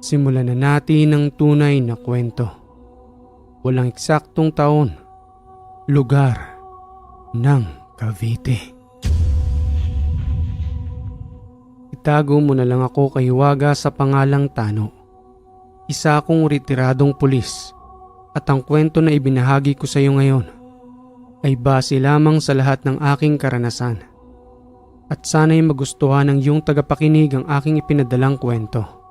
Simulan na natin ang tunay na kwento. Walang eksaktong taon, lugar ng Cavite. Itago mo na lang ako kay Hiwaga sa pangalang Tano. Isa akong retiradong pulis at ang kwento na ibinahagi ko sa iyo ngayon ay base lamang sa lahat ng aking karanasan. At sana'y magustuhan ng iyong tagapakinig ang aking ipinadalang kwento.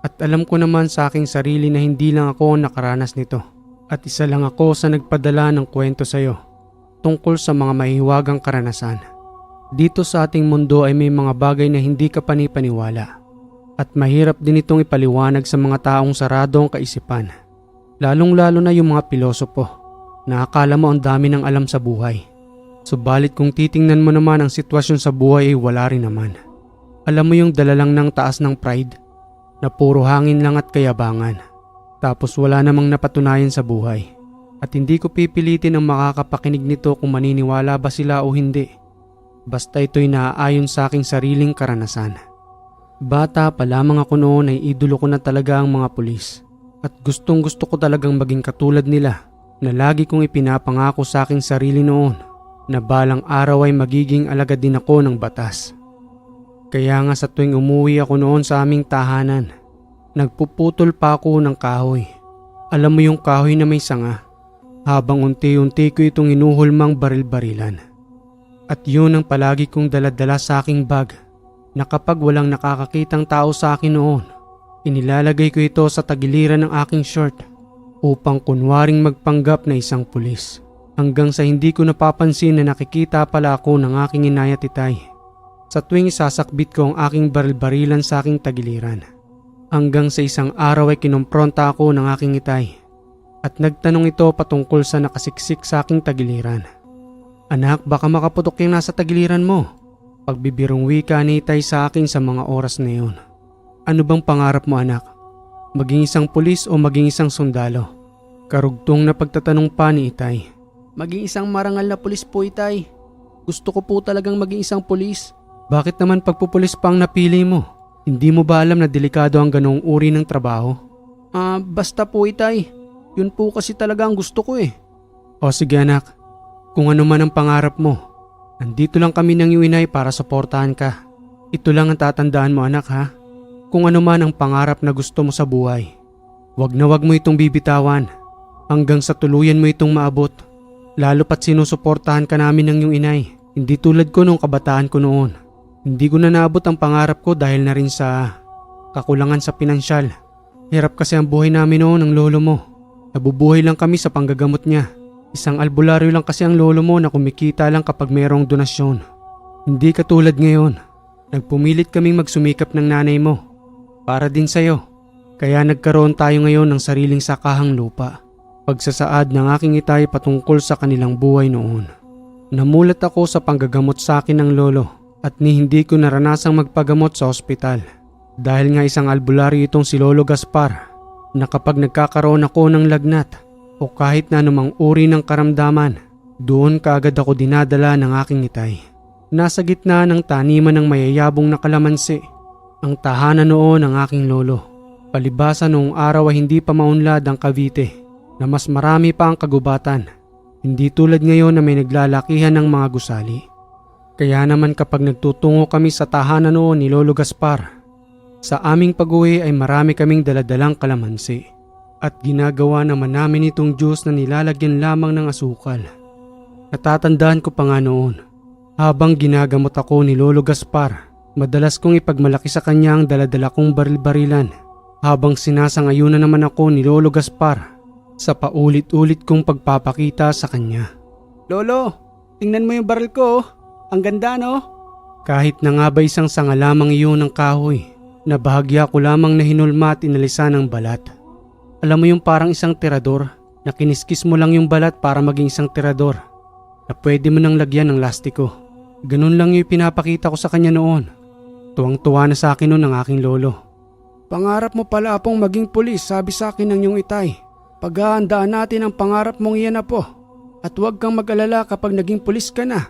At alam ko naman sa aking sarili na hindi lang ako ang nakaranas nito. At isa lang ako sa nagpadala ng kwento sa iyo tungkol sa mga mahihiwagang karanasan. Dito sa ating mundo ay may mga bagay na hindi ka panipaniwala. At mahirap din itong ipaliwanag sa mga taong sarado ang kaisipan. Lalong-lalo na yung mga pilosopo na akala mo ang dami ng alam sa buhay. Subalit kung titingnan mo naman ang sitwasyon sa buhay ay wala rin naman. Alam mo yung dala lang ng taas ng pride na puro hangin lang at kayabangan. Tapos wala namang napatunayan sa buhay. At hindi ko pipilitin ang makakapakinig nito kung maniniwala ba sila o hindi. Basta ito'y naaayon sa aking sariling karanasan. Bata pa lamang ako noon ay idolo ko na talaga ang mga pulis. At gustong gusto ko talagang maging katulad nila na lagi kong ipinapangako sa aking sarili noon na balang araw ay magiging alagad din ako ng batas. Kaya nga sa tuwing umuwi ako noon sa aming tahanan, nagpuputol pa ako ng kahoy. Alam mo yung kahoy na may sanga, habang unti-unti ko itong inuhulmang baril-barilan. At yun ang palagi kong daladala sa aking bag na kapag walang nakakakitang tao sa akin noon, inilalagay ko ito sa tagiliran ng aking short upang kunwaring magpanggap na isang pulis. Hanggang sa hindi ko napapansin na nakikita pala ako ng aking inay at itay. Sa tuwing isasakbit ko ang aking baril-barilan sa aking tagiliran. Hanggang sa isang araw ay kinumpronta ako ng aking itay. At nagtanong ito patungkol sa nakasiksik sa aking tagiliran. Anak, baka makaputok yung nasa tagiliran mo. Pagbibirong wika ni itay sa akin sa mga oras na yun. Ano bang pangarap mo anak? Maging isang pulis o maging isang sundalo? Karugtong na pagtatanong pa ni itay. Maging isang marangal na pulis po itay. Gusto ko po talagang maging isang pulis. Bakit naman pagpupulis pa ang napili mo? Hindi mo ba alam na delikado ang ganoong uri ng trabaho? Basta po itay. Yun po kasi talaga ang gusto ko eh. O sige anak, kung ano man ang pangarap mo, nandito lang kami ng iyong inay para suportahan ka. Ito lang ang tatandaan mo anak ha. Kung ano man ang pangarap na gusto mo sa buhay, wag na wag mo itong bibitawan hanggang sa tuluyan mo itong maabot. Lalo pat sinusuportahan ka namin ng iyong inay. Hindi tulad ko nung kabataan ko noon. Hindi ko na naabot ang pangarap ko dahil na rin sa kakulangan sa pinansyal. Hirap kasi ang buhay namin noon ng lolo mo. Nabubuhay lang kami sa panggagamot niya. Isang albularyo lang kasi ang lolo mo na kumikita lang kapag mayroong donasyon. Hindi katulad ngayon. Nagpumilit kaming magsumikap ng nanay mo. Para din sa'yo. Kaya nagkaroon tayo ngayon ng sariling sakahang lupa. Pagsasaad ng aking itay patungkol sa kanilang buhay noon. Namulat ako sa panggagamot sa akin ng lolo at hindi ko naranasang magpagamot sa ospital. Dahil nga isang albularyo itong si Lolo Gaspar na kapag nagkakaroon ako ng lagnat o kahit na anumang uri ng karamdaman, doon kaagad ako dinadala ng aking itay. Nasa gitna ng taniman ng mayayabong na kalamansi, ang tahanan noon ng aking lolo. Palibasa noong araw ay hindi pa maunlad ang Cavite na mas marami pa ang kagubatan. Hindi tulad ngayon na may naglalakihan ng mga gusali. Kaya naman kapag nagtutungo kami sa tahanan noon ni Lolo Gaspar, sa aming pag-uwi ay marami kaming daladalang kalamansi. At ginagawa naman namin itong juice na nilalagyan lamang ng asukal. Natatandaan ko pa nga noon, habang ginagamot ako ni Lolo Gaspar, madalas kong ipagmalaki sa kanya ang daladala kong baril-barilan. Habang sinasangayunan naman ako ni Lolo Gaspar sa paulit-ulit kong pagpapakita sa kanya. Lolo, tingnan mo yung baril ko. Ang ganda no? Kahit na nga ba isang sanga lamang iyon ng kahoy, na bahagya ko lamang na hinulma at inalisan ng balat. Alam mo yung parang isang tirador na kiniskis mo lang yung balat para maging isang tirador na pwede mo nang lagyan ng lastiko. Ganun lang yung pinapakita ko sa kanya noon. Tuwang-tuwa na sa akin noon ang aking lolo. Pangarap mo pala apong maging pulis, sabi sa akin ng iyong itay. Paghahandaan natin ang pangarap mong iyan na po. At huwag kang mag-alala kapag naging pulis ka na.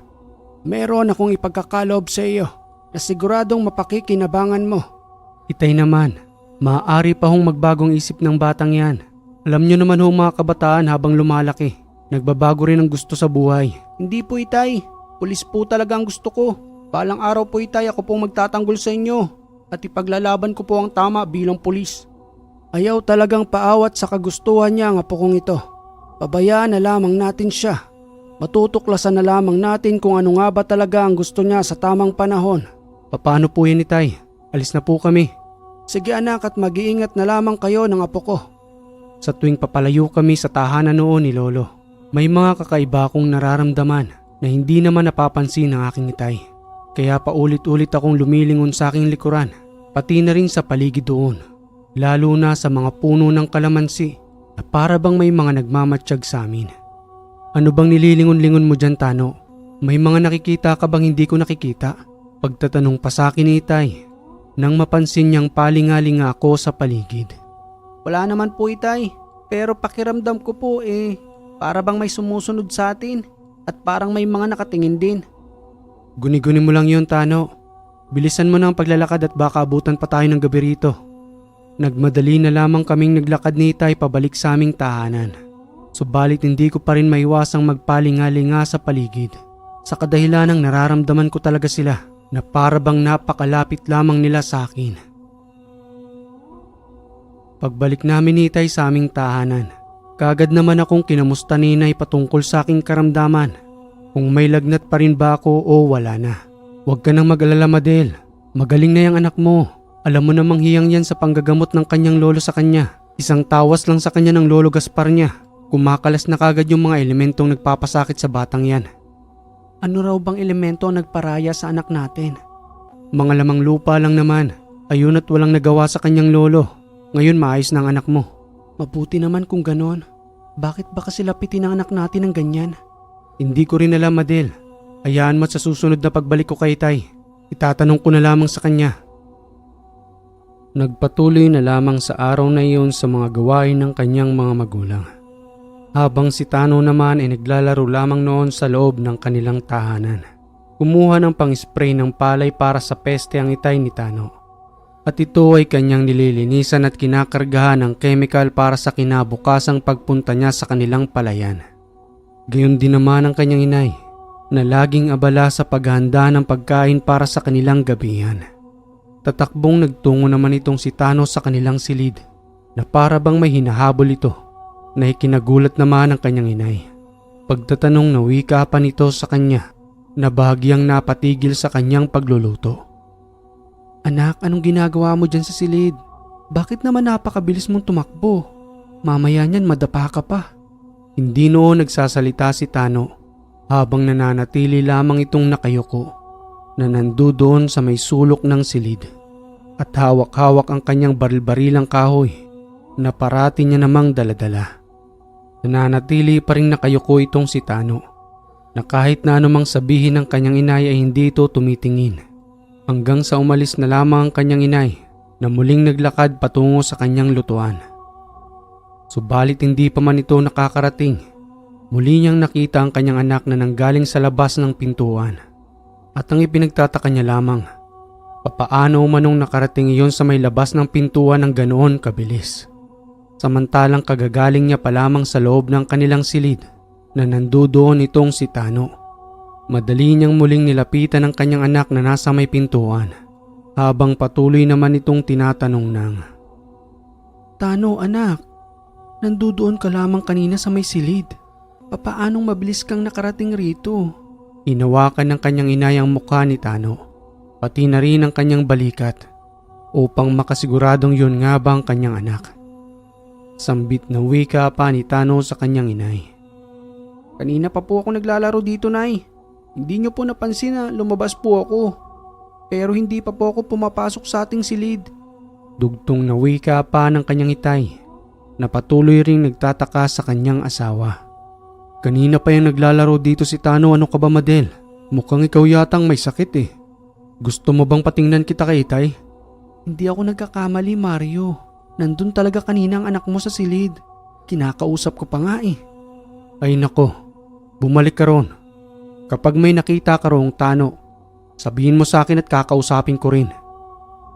Meron akong ipagkakaloob sa iyo na siguradong mapakikinabangan mo. Itay naman, Maaari pa hong magbagong isip ng batang yan. Alam nyo naman ho mga kabataan habang lumalaki, nagbabago rin ang gusto sa buhay. Hindi po itay, pulis po talaga ang gusto ko. Balang araw po itay ako pong magtatanggol sa inyo at ipaglalaban ko po ang tama bilang pulis. Ayaw talagang paawat sa kagustuhan niya ang apo kong ito. Pabayaan na lamang natin siya. Matutuklasan na lamang natin kung ano nga ba talaga ang gusto niya sa tamang panahon. Paano po yan itay? Alis na po kami. Sige anak at mag-iingat na lamang kayo ng apo ko. Sa tuwing papalayo kami sa tahanan noon ni Lolo, may mga kakaiba akong nararamdaman na hindi naman napapansin ng aking itay. Kaya paulit-ulit akong lumilingon sa aking likuran, pati na rin sa paligid doon. Lalo na sa mga puno ng kalamansi na para bang may mga nagmamatsyag sa amin. Ano bang nililingon-lingon mo dyan, Tano? May mga nakikita ka bang hindi ko nakikita? Pagtatanong pa sa akin ni itay, nang mapansin niyang palingalinga ako sa paligid. Wala naman po itay, pero pakiramdam ko po para bang may sumusunod sa atin at parang may mga nakatingin din. Guni-guni mo lang yun, Tano. Bilisan mo na ang paglalakad at baka abutan pa tayo ng gabi rito. Nagmadali na lamang kaming naglakad ni itay pabalik sa aming tahanan. Subalit hindi ko pa rin maiwasang magpalingalinga sa paligid. Sa kadahilanang nararamdaman ko talaga sila na para bang napakalapit lamang nila sa akin. Pagbalik namin ni itay sa aming tahanan, kaagad naman akong kinamusta ni inay patungkol sa aking karamdaman. Kung may lagnat pa rin ba ako o wala na. Huwag ka nang mag-alala, Madel. Magaling na yung anak mo. Alam mo namang hiyang yan sa panggagamot ng kanyang lolo sa kanya. Isang tawas lang sa kanya ng lolo Gaspar niya. Kumakalas na kagad yung mga elementong nagpapasakit sa batang yan. Ano raw bang elemento ang nagparaya sa anak natin? Mga lamang lupa lang naman. Ayun at walang nagawa sa kanyang lolo. Ngayon maayos na ang anak mo. Mabuti naman kung ganon. Bakit ba kasi lapitin ang anak natin ng ganyan? Hindi ko rin alam, Madel. Hayaan mo at sa susunod na pagbalik ko kay Tay, itatanong ko na lamang sa kanya. Nagpatuloy na lamang sa araw na iyon sa mga gawain ng kanyang mga magulang. Habang si Tano naman ay naglalaro lamang noon sa loob ng kanilang tahanan. Kumuha ng pang-spray ng palay para sa peste ang itay ni Tano. At ito ay kanyang nililinisan at kinakargahan ng chemical para sa kinabukasang pagpunta niya sa kanilang palayan. Gayon din naman ang kanyang inay na laging abala sa paghahanda ng pagkain para sa kanilang gabihan. Tatakbong nagtungo naman itong si Tano sa kanilang silid na para bang may hinahabol ito na ikinagulat naman ang kanyang inay. Pagtatanong na wika pa nito sa kanya na bahagyang napatigil sa kanyang pagluluto. Anak, anong ginagawa mo dyan sa silid? Bakit naman napakabilis mong tumakbo? Mamaya niyan madapa ka pa. Hindi noon nagsasalita si Tano habang nananatili lamang itong nakayuko na nandoon sa may sulok ng silid at hawak-hawak ang kanyang baril-barilang kahoy na parati niya namang daladala. Nananatili pa rin nakayuko itong si Tano na kahit na anumang sabihin ng kanyang inay ay hindi ito tumitingin hanggang sa umalis na lamang ang kanyang inay na muling naglakad patungo sa kanyang lutuan. Subalit hindi pa man ito nakakarating, muli niyang nakita ang kanyang anak na nanggaling sa labas ng pintuan. At ang ipinagtataka niya lamang, papaano manong nakarating iyon sa may labas ng pintuan ng ganoon kabilis. Samantalang kagagaling niya pa lamang sa loob ng kanilang silid na nandoon itong si Tano. Madali niyang muling nilapitan ang kanyang anak na nasa may pintuan habang patuloy naman itong tinatanong ng, Tano anak, nandoon ka lamang kanina sa may silid. Papaanong mabilis kang nakarating rito? Hinawakan ng kanyang inay ang mukha ni Tano, pati na rin ang kanyang balikat upang makasiguradong yun nga ba ang kanyang anak. Sambit na wika pa ni Tano sa kanyang inay. Kanina pa po ako naglalaro dito, Nay. Hindi niyo po napansin na lumabas po ako. Pero hindi pa po ako pumapasok sa ating silid. Dugtong na wika pa ng kanyang itay na patuloy ring nagtataka sa kanyang asawa. Kanina pa yung naglalaro dito si Tano, ano ka ba, Madel? Mukhang ikaw yatang may sakit eh. Gusto mo bang patingnan kita kay itay? Hindi ako nagkakamali, Mario. Nandun talaga kanina ang anak mo sa silid. Kinakausap ko pa nga eh. Ay nako, bumalik ka ron. Kapag may nakita ka rong Tano, sabihin mo sa akin at kakausapin ko rin.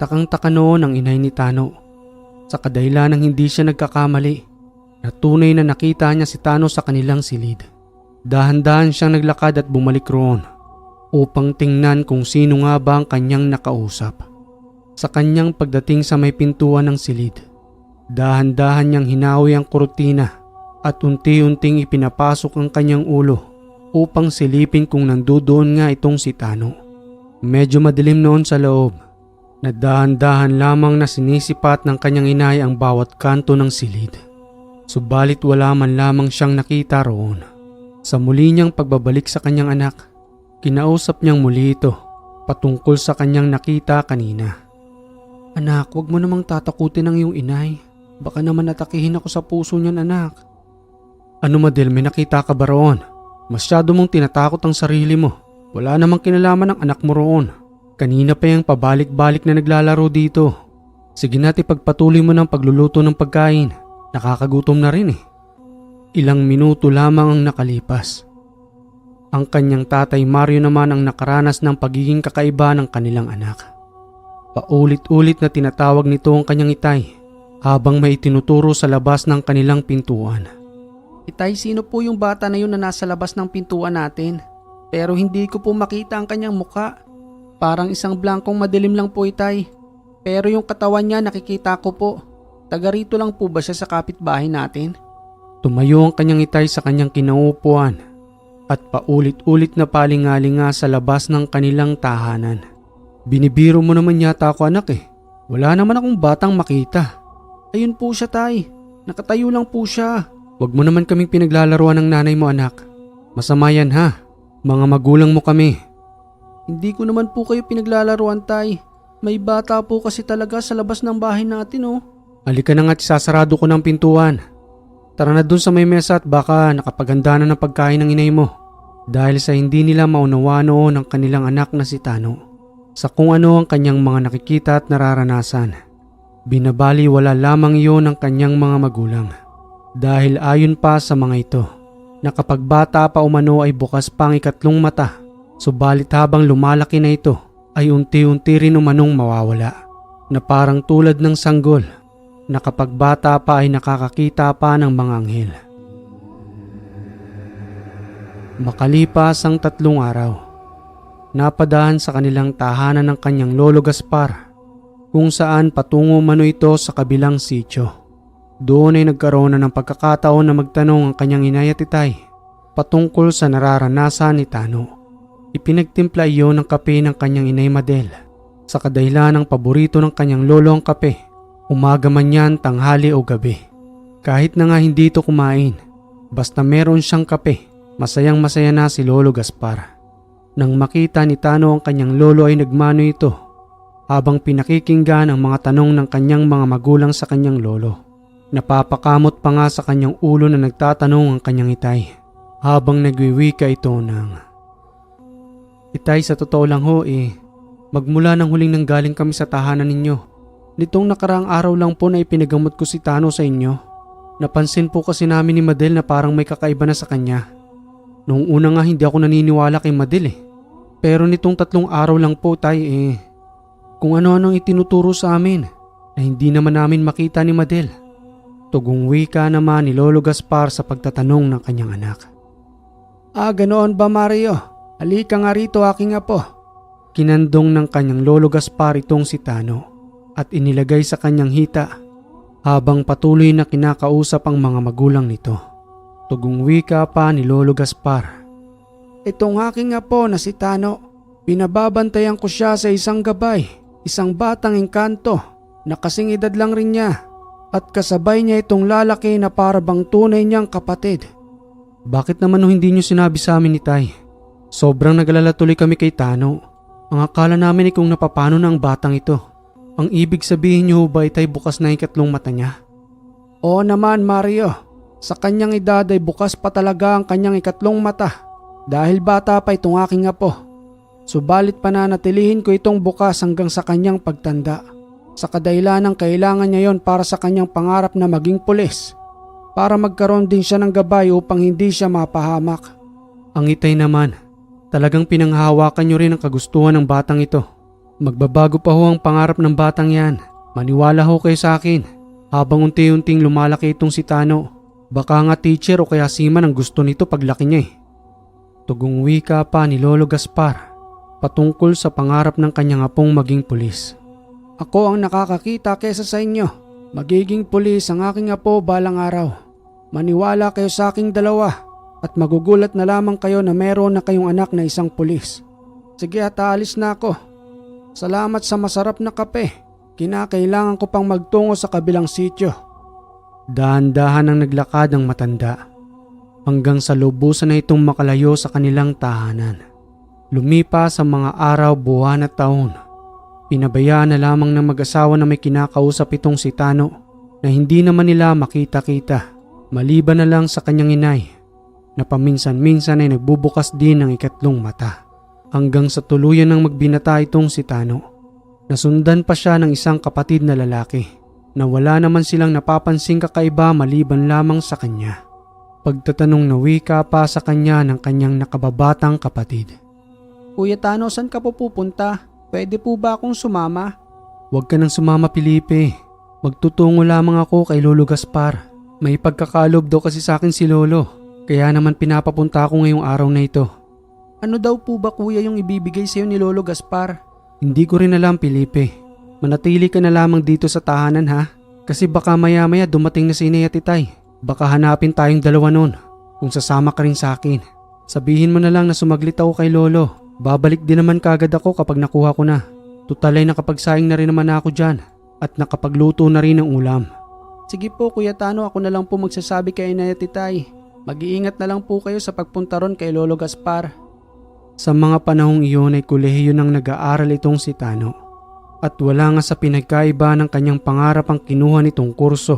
Takang-taka noon ang inay ni Tano sa kadahilan ng hindi siya nagkakamali na tunay na nakita niya si Tano sa kanilang silid. Dahan-dahan siyang naglakad at bumalik roon upang tingnan kung sino nga ba ang kanyang nakausap. Sa kanyang pagdating sa may pintuan ng silid, dahan-dahan niyang hinawi ang kurtina at unti-unting ipinapasok ang kanyang ulo upang silipin kung nandoon nga itong si Tano. Medyo madilim noon sa loob na dahan-dahan lamang na sinisipat ng kanyang inay ang bawat kanto ng silid. Subalit wala man lamang siyang nakita roon. Sa muli niyang pagbabalik sa kanyang anak, kinausap niyang muli ito patungkol sa kanyang nakita kanina. Anak, huwag mo namang tatakutin ang iyong inay. Baka naman atakihin ako sa puso niyan, anak. Ano Madel, may nakita ka ba roon? Masyado mong tinatakot ang sarili mo. Wala namang kinalaman ang anak mo roon. Kanina pa yung pabalik-balik na naglalaro dito. Sige na't ipagpatuloy mo ng pagluluto ng pagkain. Nakakagutom na rin eh. Ilang minuto lamang ang nakalipas. Ang kanyang tatay Mario naman ang nakaranas ng pagiging kakaiba ng kanilang anak. Paulit-ulit na tinatawag nito ang kanyang itay habang may tinuturo sa labas ng kanilang pintuan. Itay, sino po yung bata na yun na nasa labas ng pintuan natin? Pero hindi ko po makita ang kanyang muka. Parang isang blankong madilim lang po, itay. Pero yung katawan niya nakikita ko po. Taga rito lang po ba siya sa kapitbahay natin? Tumayo ang kanyang itay sa kanyang kinaupuan at paulit-ulit na palingalinga sa labas ng kanilang tahanan. Binibiro mo naman yata ako, anak eh. Wala naman akong batang makita. Ayun po siya, tay. Nakatayo lang po siya. Huwag mo naman kaming pinaglalaruan ng nanay mo, anak. Masama yan ha. Mga magulang mo kami. Hindi ko naman po kayo pinaglalaruan, tay. May bata po kasi talaga sa labas ng bahay natin, oh. Halika na nga't isasarado ko ng pintuan. Tara na dun sa may mesa at baka nakapaganda na ng pagkain ng inay mo. Dahil sa hindi nila maunawaan noon ang kanilang anak na si Tano sa kung ano ang kanyang mga nakikita at nararanasan. Binabali wala lamang iyon ng kanyang mga magulang. Dahil ayon pa sa mga ito, na kapag bata pa umano ay bukas pa ang ikatlong mata. Subalit habang lumalaki na ito ay unti-unti rin umanong mawawala na parang tulad ng sanggol na kapag bata pa ay nakakakita pa ng mga anghel. Makalipas ang 3 araw, napadahan sa kanilang tahanan ng kanyang lolo Gaspar kung saan patungo mano ito sa kabilang sityo. Doon ay nagkaroon na ng pagkakataon na magtanong ang kanyang inay at itay patungkol sa nararanasan ni Tano. Ipinagtimpla iyon ng kape ng kanyang inay Madel sa kadahilan ng paborito ng kanyang lolo ang kape, umaga man yan, tanghali o gabi. Kahit na nga hindi ito kumain, basta meron siyang kape, masayang masaya na si Lolo Gaspar. Nang makita ni Tano ang kanyang lolo ay nagmano ito habang pinakikinggan ang mga tanong ng kanyang mga magulang sa kanyang lolo. Napapakamot pa nga sa kanyang ulo na nagtatanong ang kanyang itay habang nagwiwika ito ng, Itay, sa totoo lang ho magmula nang huling nanggaling kami sa tahanan ninyo. Nitong nakaraang araw lang po na ipinagamot ko si Tano sa inyo. Napansin po kasi namin ni Madel na parang may kakaiba na sa kanya. Noong una nga hindi ako naniniwala kay Madel Pero nitong 3 araw lang po, tay, kung ano-anong itinuturo sa amin na hindi naman namin makita ni Madel. Tugong wika naman ni Lolo Gaspar sa pagtatanong ng kanyang anak. Ganoon ba, Mario? Halika nga rito, aking apo. Kinandong ng kanyang Lolo Gaspar itong si Tano at inilagay sa kanyang hita habang patuloy na kinakausap ang mga magulang nito. Tugong wika pa ni Lolo Gaspar. Itong aking apo na si Tano, binababantayan ko siya sa isang gabay, isang batang engkanto na kasing edad lang rin niya at kasabay niya itong lalaki na parabang tunay niyang kapatid. Bakit naman hindi niyo sinabi sa amin ni Tay? Sobrang nagalala tuloy kami kay Tano. Ang akala namin kung napapano na ang batang ito. Ang ibig sabihin niyo ba itay bukas na ikatlong mata niya? Oo naman, Mario. Sa kanyang edad ay bukas pa talaga ang kanyang ikatlong mata dahil bata pa itong aking apo. Subalit pananatilihin ko itong bukas hanggang sa kanyang pagtanda. Sa kadahilan ng kailangan niya yon para sa kanyang pangarap na maging pulis. Para magkaroon din siya ng gabay upang hindi siya mapahamak. Ang itay naman, talagang pinanghahawakan niyo rin ang kagustuhan ng batang ito. Magbabago pa ho ang pangarap ng batang yan. Maniwala ho kayo sa akin. Habang unti-unting lumalaki itong si Tano, baka nga teacher o kaya seaman ang gusto nito paglaki niya eh. Tugong wika pa ni Lolo Gaspar patungkol sa pangarap ng kanyang apong maging pulis. Ako ang nakakakita kesa sa inyo. Magiging pulis ang aking apo balang araw. Maniwala kayo sa aking dalawa at magugulat na lamang kayo na meron na kayong anak na isang pulis. Sige at aalis na ako. Salamat sa masarap na kape. Kinakailangan ko pang magtungo sa kabilang sityo. Dahan-dahan ang naglakad ang matanda hanggang sa lubusan na itong makalayo sa kanilang tahanan. Lumipas ang mga araw, buwan at taon. Pinabayaan na lamang ng mag-asawa na may kinakausap itong si Tano na hindi naman nila makita-kita maliban na lang sa kanyang inay na paminsan-minsan ay nagbubukas din ng ikatlong mata. Hanggang sa tuluyan ng magbinata itong si Tano. Nasundan pa siya ng isang kapatid na lalaki na wala naman silang napapansing kakaiba maliban lamang sa kanya. Pagtatanong na wika pa sa kanya ng kanyang nakababatang kapatid. Kuya Tano, saan ka po pupunta? Pwede po ba akong sumama? Huwag ka nang sumama, Felipe. Magtutungo lamang ako kay Lolo Gaspar. May pagkakalob daw kasi sa akin si Lolo. Kaya naman pinapapunta ako ngayong araw na ito. Ano daw po ba kuya yung ibibigay sa'yo ni Lolo Gaspar? Hindi ko rin alam, Felipe. Manatili ka na lamang dito sa tahanan ha. Kasi baka maya-maya dumating na si Inay at Itay. Baka hanapin tayong dalawa nun. Kung sasama ka rin sa akin. Sabihin mo na lang na sumaglit ako kay Lolo. Babalik din naman kagad ako kapag nakuha ko na. Tutal ay nakapagsaing na rin naman ako dyan. At nakapagluto na rin ng ulam. Sige po Kuya Tano, ako na lang po magsasabi kay Inay at Itay. Mag-iingat na lang po kayo sa pagpunta ron kay Lolo Gaspar. Sa mga panahong iyon ay kolehiyo nang nag-aaral itong si Tano. At wala nga sa pinagkaiba ng kanyang pangarap ang kinuha nitong kurso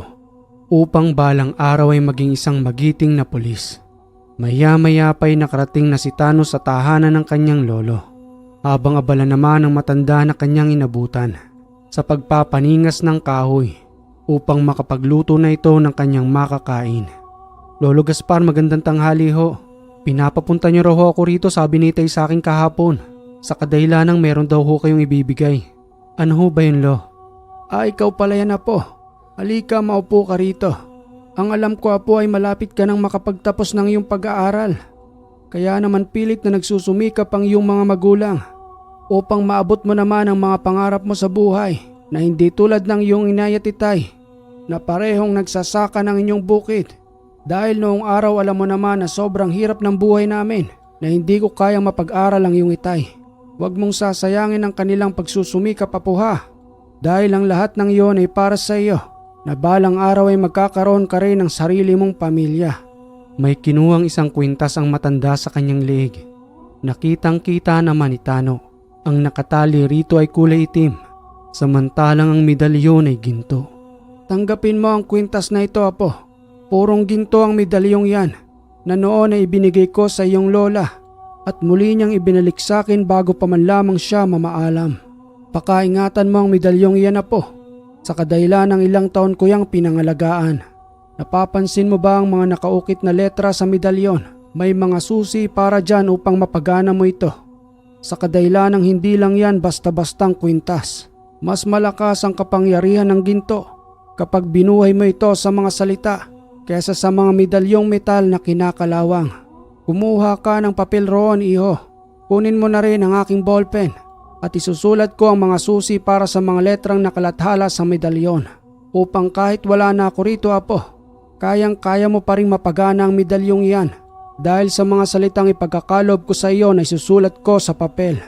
upang balang araw ay maging isang magiting na pulis. Maya-maya pa'y nakarating na si Tano sa tahanan ng kanyang lolo. Habang abala naman ang matanda na kanyang inabutan sa pagpapaningas ng kahoy upang makapagluto na ito ng kanyang makakain. Lolo Gaspar, magandang tanghali ho. Pinapapunta niyo raw ho ako rito, sabi ni Tay sa akin kahapon. Sa kadahilanang meron daw ho kayong ibibigay. Ano ho ba yun, Lo? Ikaw pala yan, Apo. Halika, maupo ka rito. Ang alam ko, Apo, ay malapit ka nang makapagtapos ng iyong pag-aaral. Kaya naman pilit na nagsusumikap ang iyong mga magulang upang maabot mo naman ang mga pangarap mo sa buhay na hindi tulad ng iyong inay at itay na parehong nagsasaka ng inyong bukid. Dahil noong araw alam mo naman na sobrang hirap ng buhay namin na hindi ko kayang mapag-aral ang iyong itay. Huwag mong sasayangin ang kanilang pagsusumikap, Apo ha. Dahil ang lahat ng iyon ay para sa iyo na balang araw ay magkakaroon ka rin ng sarili mong pamilya. May kinuhang isang kwintas ang matanda sa kanyang leeg. Nakitang-kita naman ni Tano. Ang nakatali rito ay kulay itim, samantalang ang medalyon ay ginto. Tanggapin mo ang kwintas na ito, Apo. Purong ginto ang medalyong yan na noon ay ibinigay ko sa iyong lola at muli niyang ibinalik sa akin bago pa man lamang siya mamaalam. Pakaingatan mo ang medalyong iyan, Apo. Sa kadahilan ng ilang taon ko yang pinangalagaan. Napapansin mo ba ang mga nakaukit na letra sa medalyon? May mga susi para dyan upang mapagana mo ito. Sa kadahilan ng hindi lang yan basta-bastang kwintas. Mas malakas ang kapangyarihan ng ginto kapag binuhay mo ito sa mga salita kaysa sa mga medalyong metal na kinakalawang. Kumuha ka ng papel roon, iho. Kunin mo na rin ang aking ballpen at isusulat ko ang mga susi para sa mga letrang nakalathala sa medalyon upang kahit wala na ako rito, Apo, kayang-kaya mo pa rin mapagana ang medalyong iyan dahil sa mga salitang ipagkakalob ko sa iyo na isusulat ko sa papel.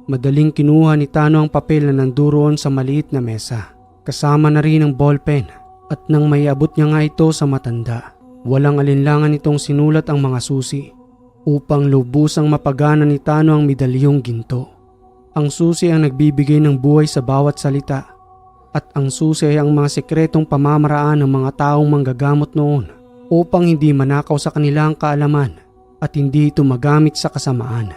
Madaling kinuha ni Tano ang papel na nanduroon sa maliit na mesa. Kasama na rin ang ballpen. At nang maiabot niya nga ito sa matanda, walang alinlangan itong sinulat ang mga susi upang lubusang mapagana ni Tano ang medalyong ginto. Ang susi ang nagbibigay ng buhay sa bawat salita at ang susi ay ang mga sekretong pamamaraan ng mga taong manggagamot noon upang hindi manakaw sa kanilang kaalaman at hindi ito magamit sa kasamaan.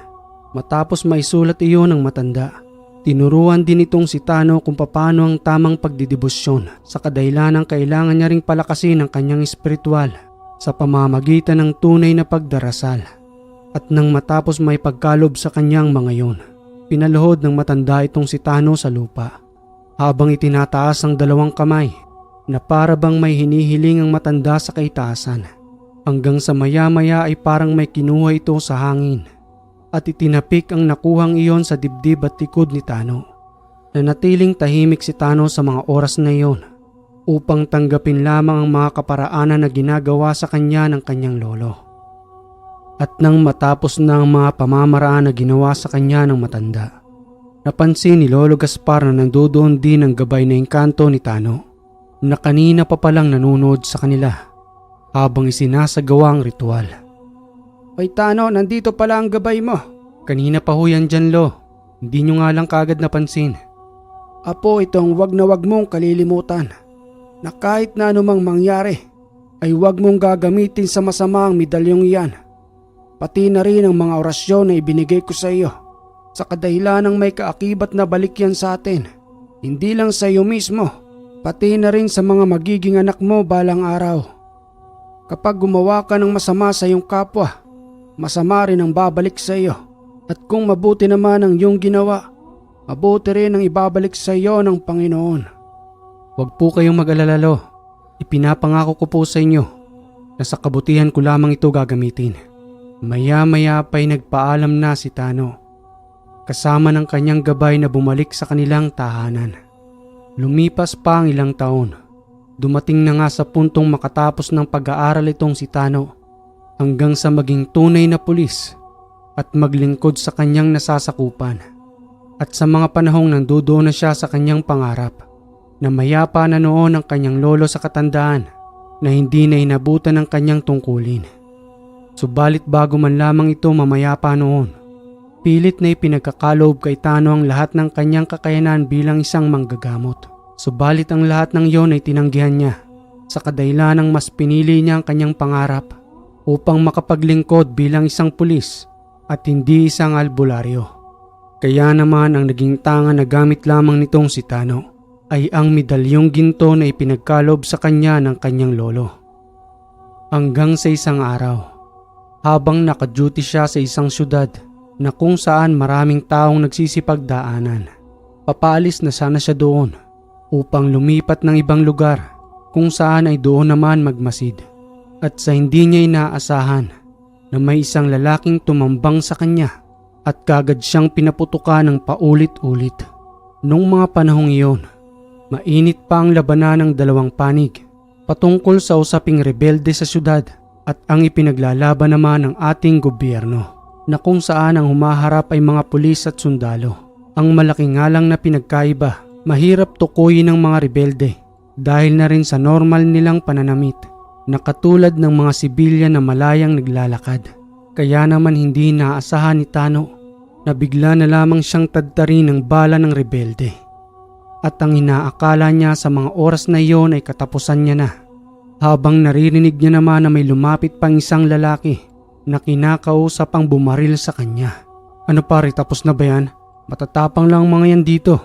Matapos maisulat iyon ng matanda, tinuruan din itong si Tano kung paano ang tamang pagdidibosyon sa kadahilanang kailangan niya ring palakasin ang kanyang espiritual sa pamamagitan ng tunay na pagdarasal. At nang matapos may pagkalob sa kanyang mga yon, pinaluhod ng matanda itong si Tano sa lupa habang itinataas ang dalawang kamay na para bang may hinihiling ang matanda sa kaitaasan. Hanggang sa maya-maya ay parang may kinuha ito sa hangin at itinapik ang nakuhang iyon sa dibdib at likod ni Tano. Nanatiling tahimik si Tano sa mga oras na iyon upang tanggapin lamang ang mga kaparaanan na ginagawa sa kanya ng kanyang lolo. At nang matapos na ang mga pamamaraan na ginawa sa kanya ng matanda, napansin ni Lolo Gaspar na nandoon din ang gabay na engkanto ni Tano na kanina pa palang nanonood sa kanila habang isinasagawa ang ritual. "Ay Tano, nandito pala ang gabay mo." "Kanina pa ho yan dyan, Lo. Hindi nyo nga lang kagad napansin." "Apo, itong wag na wag mong kalilimutan na kahit na anumang mangyari ay wag mong gagamitin sa masama ang medalyong iyan. Pati na rin ang mga orasyon na ibinigay ko sa iyo sa kadahilan ng may kaakibat na balik yan sa atin. Hindi lang sa iyo mismo, pati na rin sa mga magiging anak mo balang araw. Kapag gumawa ka ng masama sa iyong kapwa, masama rin ang babalik sa iyo. At kung mabuti naman ang iyong ginawa, mabuti rin ang ibabalik sa iyo ng Panginoon." "Huwag po kayong mag-alala, Lo. Ipinapangako ko po sa inyo na sa kabutihan ko lamang ito gagamitin." Maya-maya pa'y nagpaalam na si Tano kasama ng kanyang gabay na bumalik sa kanilang tahanan. Lumipas pa ang ilang taon. Dumating na nga sa puntong makatapos ng pag-aaral itong si Tano hanggang sa maging tunay na pulis at maglingkod sa kanyang nasasakupan. At sa mga panahong nandoon na siya sa kanyang pangarap na mayapa na noon ang kanyang lolo sa katandaan na hindi na inabutan ng kanyang tungkulin. Subalit bago man lamang ito mamayapa noon, pilit na ipinagkakaloob kay Tano ang lahat ng kanyang kakayanan bilang isang manggagamot. Subalit ang lahat ng iyon ay tinanggihan niya sa kadahilan ng mas pinili niya ang kanyang pangarap upang makapaglingkod bilang isang pulis at hindi isang albularyo. Kaya naman ang naging tanga na gamit lamang nitong si Tano ay ang medalyong ginto na ipinagkaloob sa kanya ng kanyang lolo. Hanggang sa isang araw, habang naka-duty siya sa isang syudad na kung saan maraming taong nagsisipagdaanan, papaalis na sana siya doon upang lumipat ng ibang lugar kung saan ay doon naman magmasid. At sa hindi niya inaasahan na may isang lalaking tumambang sa kanya at kagad siyang pinaputukan ng paulit-ulit. Nung mga panahong iyon, mainit pa ang labanan ng dalawang panig patungkol sa usaping rebelde sa syudad at ang ipinaglalaban naman ng ating gobyerno na kung saan ang humaharap ay mga pulis at sundalo. Ang malaki nga lang na pinagkaiba, mahirap tukuyin ng mga rebelde dahil na rin sa normal nilang pananamit na katulad ng mga sibilyan na malayang naglalakad. Kaya naman hindi naasahan ni Tano na bigla na lamang siyang tadtarin ng bala ng rebelde. At ang inaakala niya sa mga oras na iyon ay katapusan niya na. Habang naririnig niya naman na may lumapit pang isang lalaki na kinakausap ang bumaril sa kanya. "Ano pare, tapos na ba yan? Matatapang lang mga yan dito.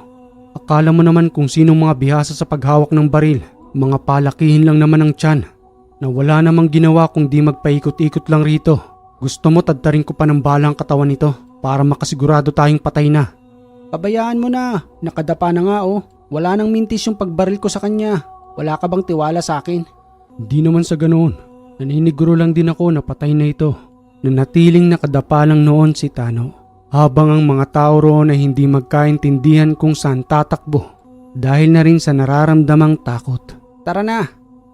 Akala mo naman kung sinong mga bihasa sa paghawak ng baril. Mga palakihin lang naman ang tiyan na wala namang ginawa kung di magpaikot-ikot lang rito. Gusto mo tadtarin ko pa ng bala ang katawan nito para makasigurado tayong patay na." "Pabayaan mo na, nakadapa na nga oh. Wala nang mintis yung pagbaril ko sa kanya. Wala ka bang tiwala sa akin?" "Di naman sa ganoon. Naniniguro lang din ako na patay na ito." Nanatiling nakadapa lang noon si Tano habang ang mga tao roon ay hindi magkaintindihan kung saan tatakbo dahil na rin sa nararamdamang takot. "Tara na,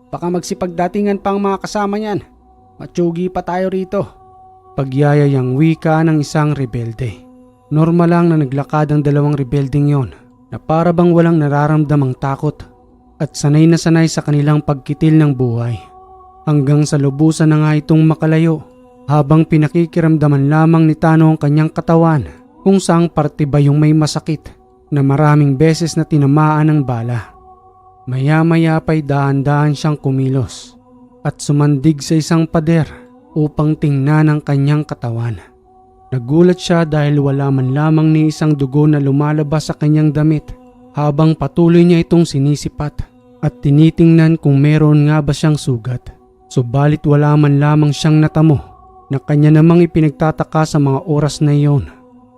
baka magsipagdatingan pa ang mga kasama niyan. Matsugi pa tayo rito." Pagyayayang wika ng isang rebelde. Normal lang na naglakad ang dalawang rebeldeng yon na para bang walang nararamdamang takot at sanay na sanay sa kanilang pagkitil ng buhay. Hanggang sa lubusan na nga itong makalayo habang pinakikiramdaman lamang ni Tano ang kanyang katawan kung saang parte ba yung may masakit na maraming beses na tinamaan ng bala. Maya-maya pa'y dahan-dahan siyang kumilos at sumandig sa isang pader upang tingnan ang kanyang katawan. Nagulat siya dahil wala man lamang ni isang dugo na lumalabas sa kanyang damit habang patuloy niya itong sinisipat at tinitingnan kung meron nga ba siyang sugat. Subalit wala man lamang siyang natamo na kanya namang ipinagtataka sa mga oras na iyon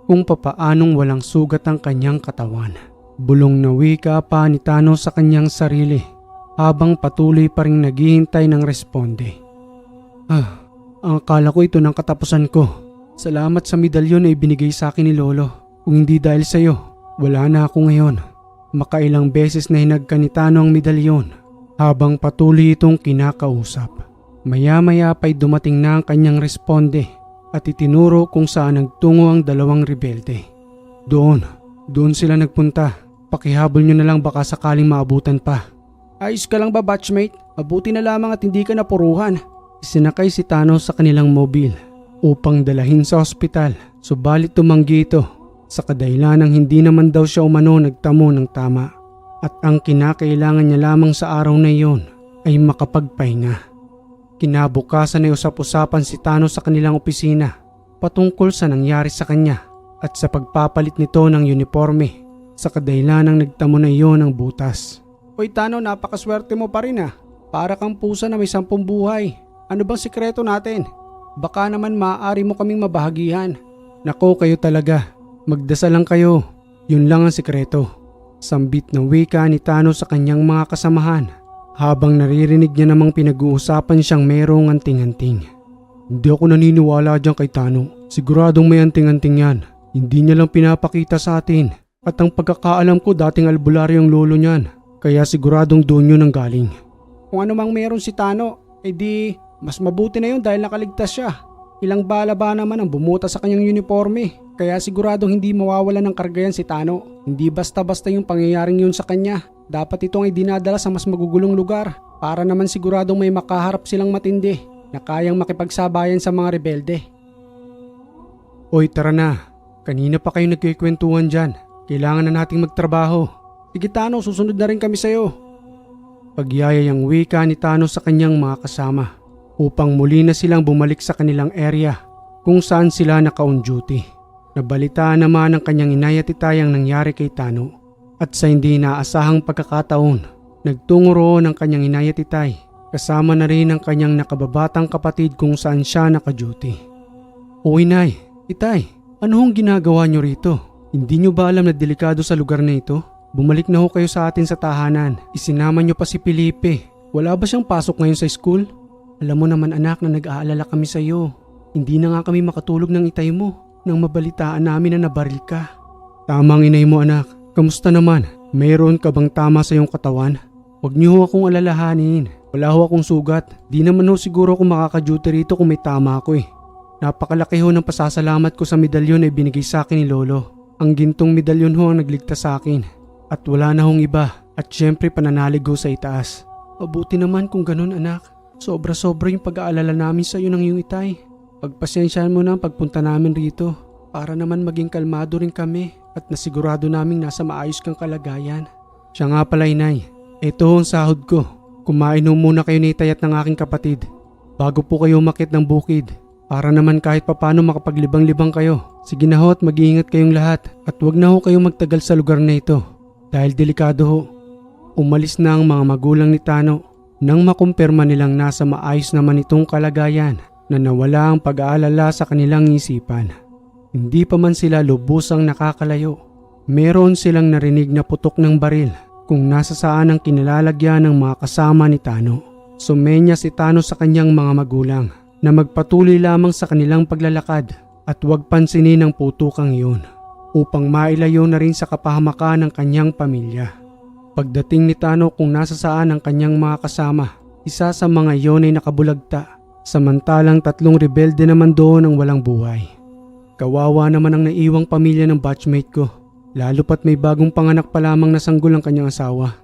kung papaanong walang sugat ang kanyang katawan. Bulong na wika pa ni Tano sa kanyang sarili habang patuloy pa ring naghihintay ng responde. Ang akala ko ito ng katapusan ko. Salamat sa medalyon na ibinigay sa akin ni Lolo. Kung hindi dahil sa iyo, wala na ako ngayon. Makailang beses na hinagka ni Tano ang medalyon habang patuloy itong kinakausap. Maya-maya pa'y dumating na ang kanyang responde at itinuro kung saan nagtungo ang dalawang rebelde. Doon sila nagpunta. Pakihabol nyo na lang baka sakaling maabutan pa. Ayos ka lang ba, batchmate? Mabuti na lamang at hindi ka napuruhan. Isinakay si Tano sa kanilang mobil upang dalahin sa ospital, subalit tumanggi ito sa kadahilanang hindi naman daw siya umano nagtamo ng tama at ang kinakailangan niya lamang sa araw na iyon ay makapagpahinga. Kinabukasan ay usap-usapan si Tano sa kanilang opisina patungkol sa nangyari sa kanya at sa pagpapalit nito ng uniforme sa kadahilanang nagtamo na iyon ng butas. Hoy Tano, napakaswerte mo pa rin ah. Para kang pusa na may 10 buhay. Ano bang sikreto natin? Baka naman maaari mo kaming mabahagihan. Nako, kayo talaga. Magdasal lang kayo. Yun lang ang sikreto. Sambit na wika ni Tano sa kanyang mga kasamahan habang naririnig niya namang pinag-uusapan siyang merong anting-anting. Hindi ako naniniwala dyan kay Tano. Siguradong may anting-anting yan. Hindi niya lang pinapakita sa atin. At ang pagkakaalam ko dating albularyo ang lolo niyan. Kaya siguradong doon yun ang galing. Kung ano mang meron si Tano, edi mas mabuti na yun dahil nakaligtas siya. Ilang bala ba naman ang bumuta sa kanyang uniforme. Kaya siguradong hindi mawawala ng kargayan si Tano. Hindi basta-basta yung pangyayaring yun sa kanya. Dapat itong ay dinadala sa mas magugulong lugar para naman siguradong may makaharap silang matindi na kayang makipagsabayan sa mga rebelde. Oy, tara na. Kanina pa kayo nagkikwentuhan dyan. Kailangan na nating magtrabaho. Sige Tano, susunod na rin kami sa'yo. Pagyayayang wika ni Tano sa kanyang mga kasama upang muli na silang bumalik sa kanilang area kung saan sila naka-on duty. Nabalitaan naman ng kanyang inay at itay ang nangyari kay Tano at sa hindi inaasahang pagkakataon, nagtungo roon ang kanyang inay at itay kasama na rin ang kanyang nakababatang kapatid kung saan siya naka-duty. O inay, itay, ano hong ginagawa nyo rito? Hindi nyo ba alam na delikado sa lugar na ito? Bumalik na ho kayo sa atin sa tahanan. Isinama nyo pa si Felipe. Wala ba siyang pasok ngayon sa school? Alam mo naman anak na nag-aalala kami sa iyo. Hindi na nga kami makatulog ng itay mo nang mabalitaan namin na nabaril ka. Tamang inay mo anak. Kamusta naman? Mayroon ka bang tama sa iyong katawan? Huwag niyo ho akong alalahanin. Wala ho akong sugat. Di naman ho siguro ako makaka-duty rito kung may tama ako eh. Napakalaki ho ng pasasalamat ko sa medalyon na ibinigay sa akin ni Lolo. Ang gintong medalyon ho ang nagligtas sa akin. At wala na hong iba. At syempre pananalig ho sa itaas. Mabuti naman kung ganun anak. Sobra-sobra yung pag-aalala namin sa iyo ng iyong itay. Pagpasensyahan mo na ang pagpunta namin rito para naman maging kalmado rin kami at nasigurado naming nasa maayos kang kalagayan. Siya nga pala inay, ito ang sahod ko. Kumain ho muna kayo ni itay at ng aking kapatid bago po kayo umakyat ng bukid para naman kahit papano makapaglibang-libang kayo. Sige na ho at mag-iingat kayong lahat at wag na ho kayong magtagal sa lugar na ito dahil delikado ho. Umalis na ang mga magulang ni Tano nang makumpirma nilang nasa maayos naman itong kalagayan na nawala ang pag-aalala sa kanilang isipan. Hindi pa man sila lubusang nakakalayo. Meron silang narinig na putok ng baril kung nasa saan ang kinalalagyan ng mga kasama ni Tano. Sumenya si Tano sa kanyang mga magulang na magpatuloy lamang sa kanilang paglalakad at huwag pansinin ang putukang iyon upang mailayo na rin sa kapahamakan ng kanyang pamilya. Pagdating ni Tano kung nasa saan ang kanyang mga kasama, isa sa mga iyon ay nakabulagta, samantalang 3 rebelde naman doon ang walang buhay. Kawawa naman ang naiwang pamilya ng batchmate ko, lalo pat may bagong panganak pa lamang na sanggol ang kanyang asawa.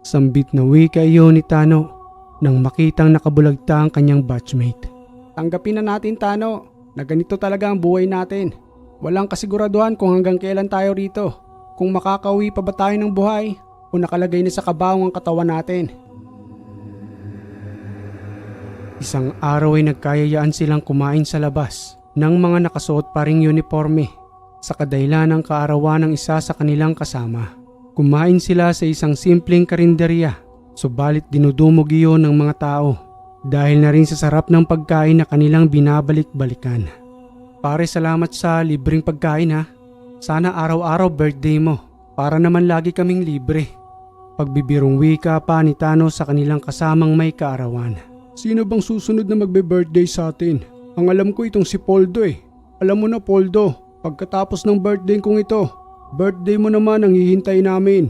Sambit na wika iyon ni Tano nang makitang nakabulagta ang kanyang batchmate. Tanggapin na natin Tano, na ganito talaga ang buhay natin. Walang kasiguraduhan kung hanggang kailan tayo rito, kung makakauwi pa ba tayo ng buhay o nakalagay na sa kabawang ang katawan natin. Isang araw ay nagkayayaan silang kumain sa labas ng mga nakasuot pa ring uniforme sa kadahilan ng kaarawan ng isa sa kanilang kasama. Kumain sila sa isang simpleng karinderya, subalit dinudumog iyon ng mga tao dahil na rin sa sarap ng pagkain na kanilang binabalik-balikan. Pare, salamat sa libreng pagkain ha. Sana araw-araw birthday mo para naman lagi kaming libre. Pagbibirong wika pa ni Tano sa kanilang kasamang may kaarawan. Sino bang susunod na magbe-birthday sa atin? Ang alam ko itong si Poldo eh. Alam mo na Poldo, pagkatapos ng birthday kong ito, birthday mo naman ang hihintay namin.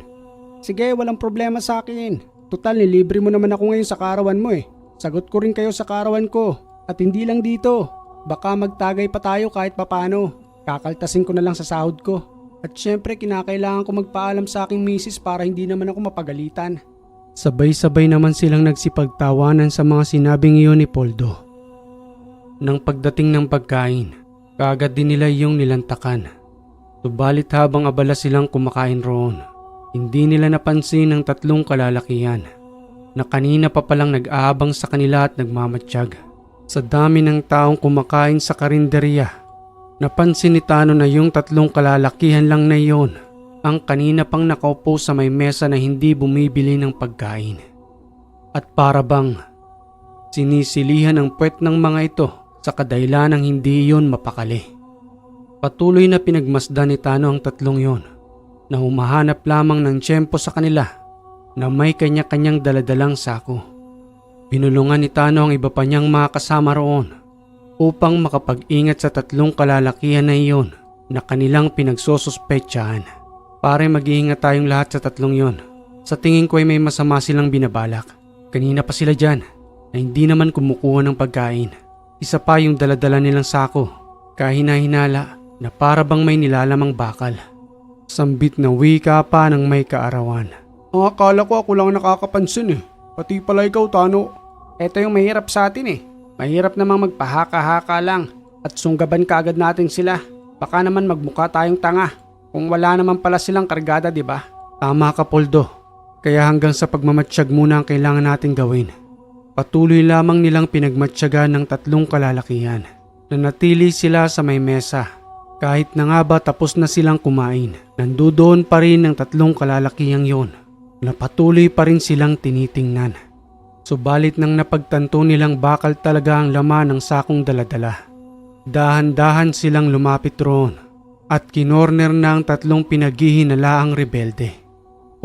Sige, walang problema sa akin. Total, nilibre mo naman ako ngayon sa kaarawan mo eh. Sagot ko rin kayo sa kaarawan ko. At hindi lang dito. Baka magtagay pa tayo kahit papano. Kakaltasin ko na lang sa sahod ko. At syempre kinakailangan ko magpaalam sa aking misis para hindi naman ako mapagalitan. Sabay-sabay naman silang nagsipagtawanan sa mga sinabing iyon ni Poldo. Nang pagdating ng pagkain, kaagad din nila iyong nilantakan. Subalit habang abala silang kumakain roon, hindi nila napansin ang tatlong kalalakihan na kanina pa palang nag-aabang sa kanila at nagmamatsyag. Sa dami ng taong kumakain sa karinderya, napansin ni Tano na yung tatlong kalalakihan lang na iyon ang kanina pang nakaupo sa may mesa na hindi bumibili ng pagkain. At para bang sinisilihan ang puwet ng mga ito sa kadahilan ng hindi iyon mapakali. Patuloy na pinagmasdan ni Tano ang tatlong iyon na humahanap lamang ng tiyempo sa kanila na may kanya-kanyang daladalang sako. Binulungan ni Tano ang iba pa niyang mga kasama roon upang makapag-ingat sa tatlong kalalakihan na iyon na kanilang pinagsosuspetsahan. Pare, mag-iingat tayong lahat sa tatlong yon. Sa tingin ko ay may masama silang binabalak. Kanina pa sila dyan na hindi naman kumukuha ng pagkain. Isa pa yung daladala nilang sako, kahina-hinala na para bang may nilalamang bakal. Sambit na wika pa ng may kaarawan. Ang akala ko ako lang nakakapansin eh. Pati pala ikaw, Tano. Ito yung mahirap sa atin eh. Mahirap namang magpahaka-haka lang at sunggaban kaagad natin sila. Baka naman magmukha tayong tanga. Kung wala naman pala silang kargada, di ba? Tama ka, Poldo. Kaya hanggang sa pagmamatsyag muna ang kailangan nating gawin. Patuloy lamang nilang pinagmatsyagan ng tatlong kalalakihan. Nanatili sila sa may mesa. Kahit na nga ba tapos na silang kumain, nandoon pa rin ang tatlong kalalakihang yon na patuloy pa rin silang tinitingnan. Subalit nang napagtanto nilang bakal talaga ang laman ng sakong daladala, dahan-dahan silang lumapit roon at kinorner na ang tatlong pinaghihinalaang rebelde.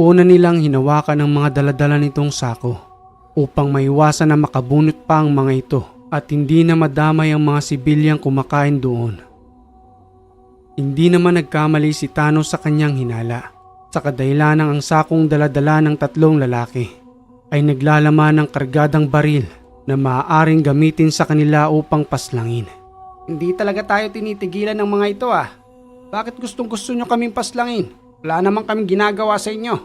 Una nilang hinawakan ang mga daladala nitong sako upang maiwasan na makabunot pa ang mga ito at hindi na madamay ang mga sibilyang kumakain doon. Hindi naman nagkamali si Tano sa kanyang hinala sa kadahilanang ang sakong daladala ng tatlong lalaki ay naglalaman ng kargadang baril na maaaring gamitin sa kanila upang paslangin. Hindi talaga tayo tinitigilan ng mga ito ah. Bakit gustong-gusto nyo kaming paslangin? Wala naman kaming ginagawa sa inyo.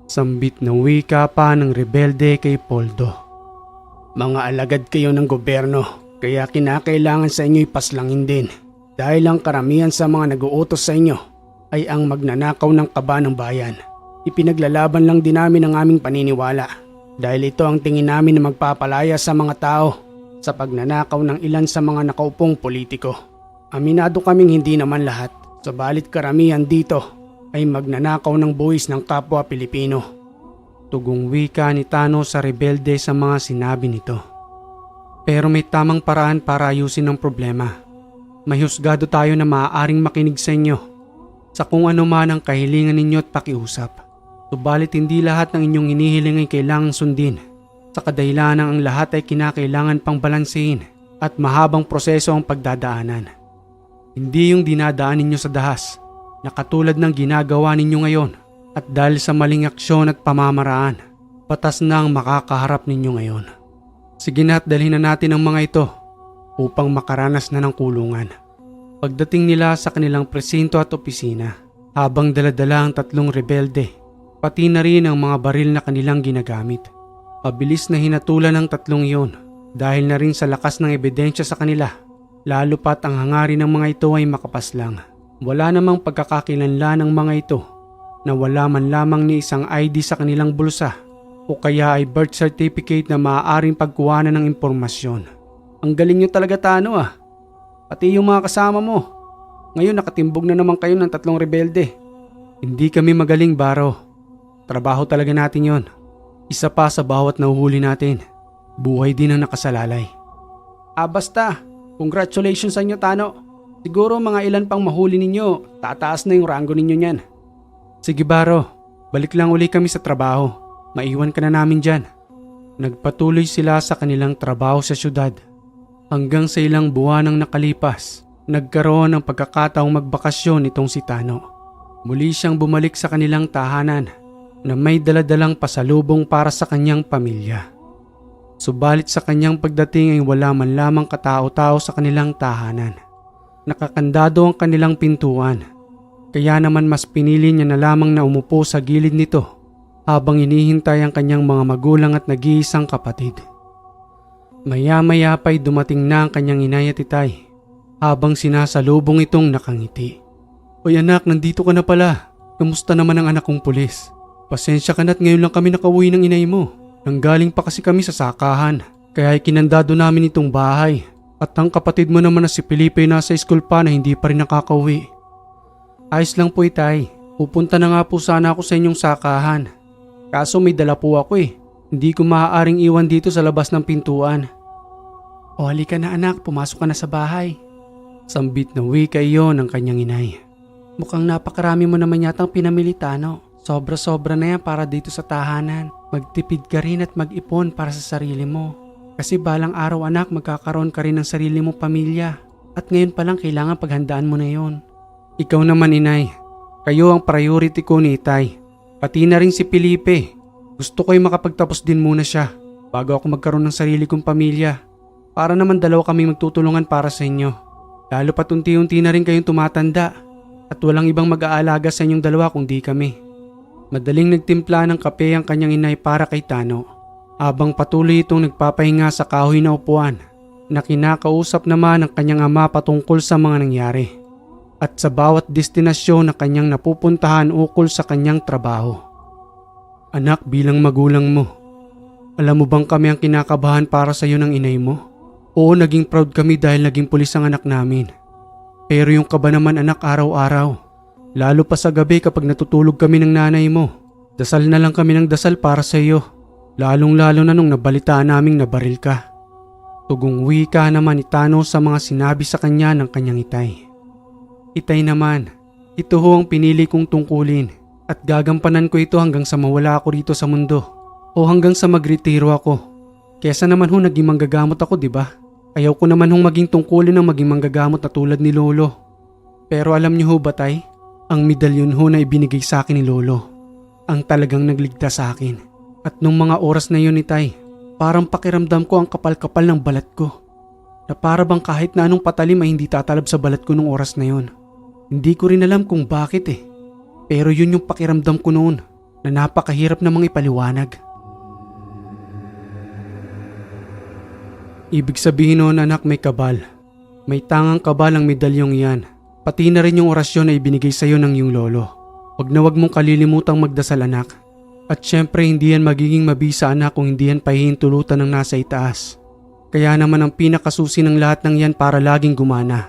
Sambit na wika pa ng rebelde kay Poldo. Mga alagad kayo ng gobyerno, kaya kinakailangan sa inyo ipaslangin din. Dahil ang karamihan sa mga nag-uutos sa inyo ay ang magnanakaw ng kaba ng bayan. Ipinaglalaban lang din namin ang aming paniniwala. Dahil ito ang tingin namin na magpapalaya sa mga tao sa pagnanakaw ng ilan sa mga nakaupong politiko. Aminado kaming hindi naman lahat, subalit karamihan dito ay magnanakaw ng buwis ng kapwa Pilipino. Tugong wika ni Tano sa rebelde sa mga sinabi nito. Pero may tamang paraan para ayusin ang problema. May husgado tayo na maaaring makinig sa inyo sa kung ano man ang kahilingan ninyo at pakiusap. Subalit hindi lahat ng inyong hinihiling ay kailangang sundin sa kadahilanang ang lahat ay kinakailangan pang balansehin at mahabang proseso ang pagdadaanan. Hindi yung dinadaan ninyo sa dahas na katulad ng ginagawa ninyo ngayon at dahil sa maling aksyon at pamamaraan, patas na ang makakaharap ninyo ngayon. Sige na at dalhin na natin ang mga ito upang makaranas na ng kulungan. Pagdating nila sa kanilang presinto at opisina, habang daladala ang tatlong rebelde, pati na rin ang mga baril na kanilang ginagamit. Pabilis na hinatulan ng tatlong iyon dahil na rin sa lakas ng ebidensya sa kanila. Lalo pat ang hangarin ng mga ito ay makapaslang. Wala namang pagkakakilanlan ng mga ito na wala man lamang ni isang ID sa kanilang bulsa o kaya ay birth certificate na maaaring pagkuhanan ng impormasyon. Ang galing nyo talaga, Tano ah. Pati yung mga kasama mo. Ngayon nakatimbog na naman kayo ng tatlong rebelde. Hindi kami magaling, Baro. Trabaho talaga natin yon. Isa pa sa bawat nahuhuli natin. Buhay din ang nakasalalay. Basta. Congratulations sa inyo, Tano. Siguro mga ilan pang mahuli ninyo, tataas na yung rango ninyo niyan. Sige, Baro. Balik lang uli kami sa trabaho. Maiwan ka na namin dyan. Nagpatuloy sila sa kanilang trabaho sa syudad. Hanggang sa ilang buwan ang nakalipas, nagkaroon ng pagkakataong magbakasyon itong si Tano. Muli siyang bumalik sa kanilang tahanan na may daladalang pasalubong para sa kanyang pamilya. Subalit sa kanyang pagdating ay wala man lamang katao-tao sa kanilang tahanan. Nakakandado ang kanilang pintuan. Kaya naman mas pinili niya na lamang na umupo sa gilid nito habang inihintay ang kanyang mga magulang at nag-iisang kapatid. Maya-maya pa'y dumating na ang kanyang inay at itay habang sinasalubong itong nakangiti. "Oy anak, nandito ka na pala. Kamusta naman ang anak kong pulis? Pasensya ka na't ngayon lang kami nakauwi ng inay mo. Nanggaling pa kasi kami sa sakahan, kaya ikinandado namin itong bahay. At ang kapatid mo naman na si Felipe nasa school pa na hindi pa rin nakakauwi." "Ayos lang po itay. Pupunta na nga po sana ako sa inyong sakahan. Kaso may dala po ako eh. Hindi ko maaaring iwan dito sa labas ng pintuan." "O halika na anak, pumasok ka na sa bahay." Sambit na wika iyon ng kanyang inay. "Mukhang napakarami mo naman yatang pinamili, Tano. Sobra-sobra na yan para dito sa tahanan. Magtipid ka rin at mag-ipon para sa sarili mo. Kasi balang araw anak, magkakaroon ka rin ng sarili mong pamilya. At ngayon pa lang kailangan paghandaan mo na yon." "Ikaw naman inay, kayo ang priority ko ni itay. Pati na rin si Felipe. Gusto ko'y makapagtapos din muna siya bago ako magkaroon ng sarili kong pamilya. Para naman dalawa kaming magtutulungan para sa inyo. Lalo pat unti-unti na rin kayong tumatanda at walang ibang mag-aalaga sa inyong dalawa kundi kami." Madaling nagtimpla ng kape ang kanyang inay para kay Tano habang patuloy itong nagpapahinga sa kahoy na upuan na kinakausap naman ang kanyang ama patungkol sa mga nangyari at sa bawat destinasyon na kanyang napupuntahan ukol sa kanyang trabaho. "Anak, bilang magulang mo, alam mo bang kami ang kinakabahan para sa iyo ng inay mo? Oo, naging proud kami dahil naging pulis ang anak namin. Pero yung kaba naman anak araw-araw. Lalo pa sa gabi kapag natutulog kami ng nanay mo. Dasal na lang kami ng dasal para sa iyo. Lalong-lalo na nung nabalitaan naming nabaril ka." Tugong wika naman ni Tano sa mga sinabi sa kanya ng kanyang itay. "Itay naman, ito ho ang pinili kong tungkulin at gagampanan ko ito hanggang sa mawala ako rito sa mundo o hanggang sa magretiro ako. Kesa naman ho naging manggagamot ako, di ba? Ayaw ko naman hong maging tungkulin ng maging manggagamot na tulad ni Lolo. Pero alam niyo ho ba tay, ang medalyon ho na ibinigay sa akin ni Lolo ang talagang nagligtas sa akin. At nung mga oras na yun itay, parang pakiramdam ko ang kapal-kapal ng balat ko. Na para bang kahit na anong patalim ay hindi tatalab sa balat ko nung oras na yun. Hindi ko rin alam kung bakit eh. Pero yun yung pakiramdam ko noon na napakahirap namang ipaliwanag." "Ibig sabihin noon anak may kabal. May tangang kabal ang medalyong iyan. Pati na rin yung orasyon na ibinigay sa iyo ng iyong lolo. Wag na wag mong kalilimutang magdasal anak. At syempre hindi yan magiging mabisa anak kung hindi yan pahihintulutan ng nasa itaas. Kaya naman ang pinakasusi ng lahat ng yan para laging gumana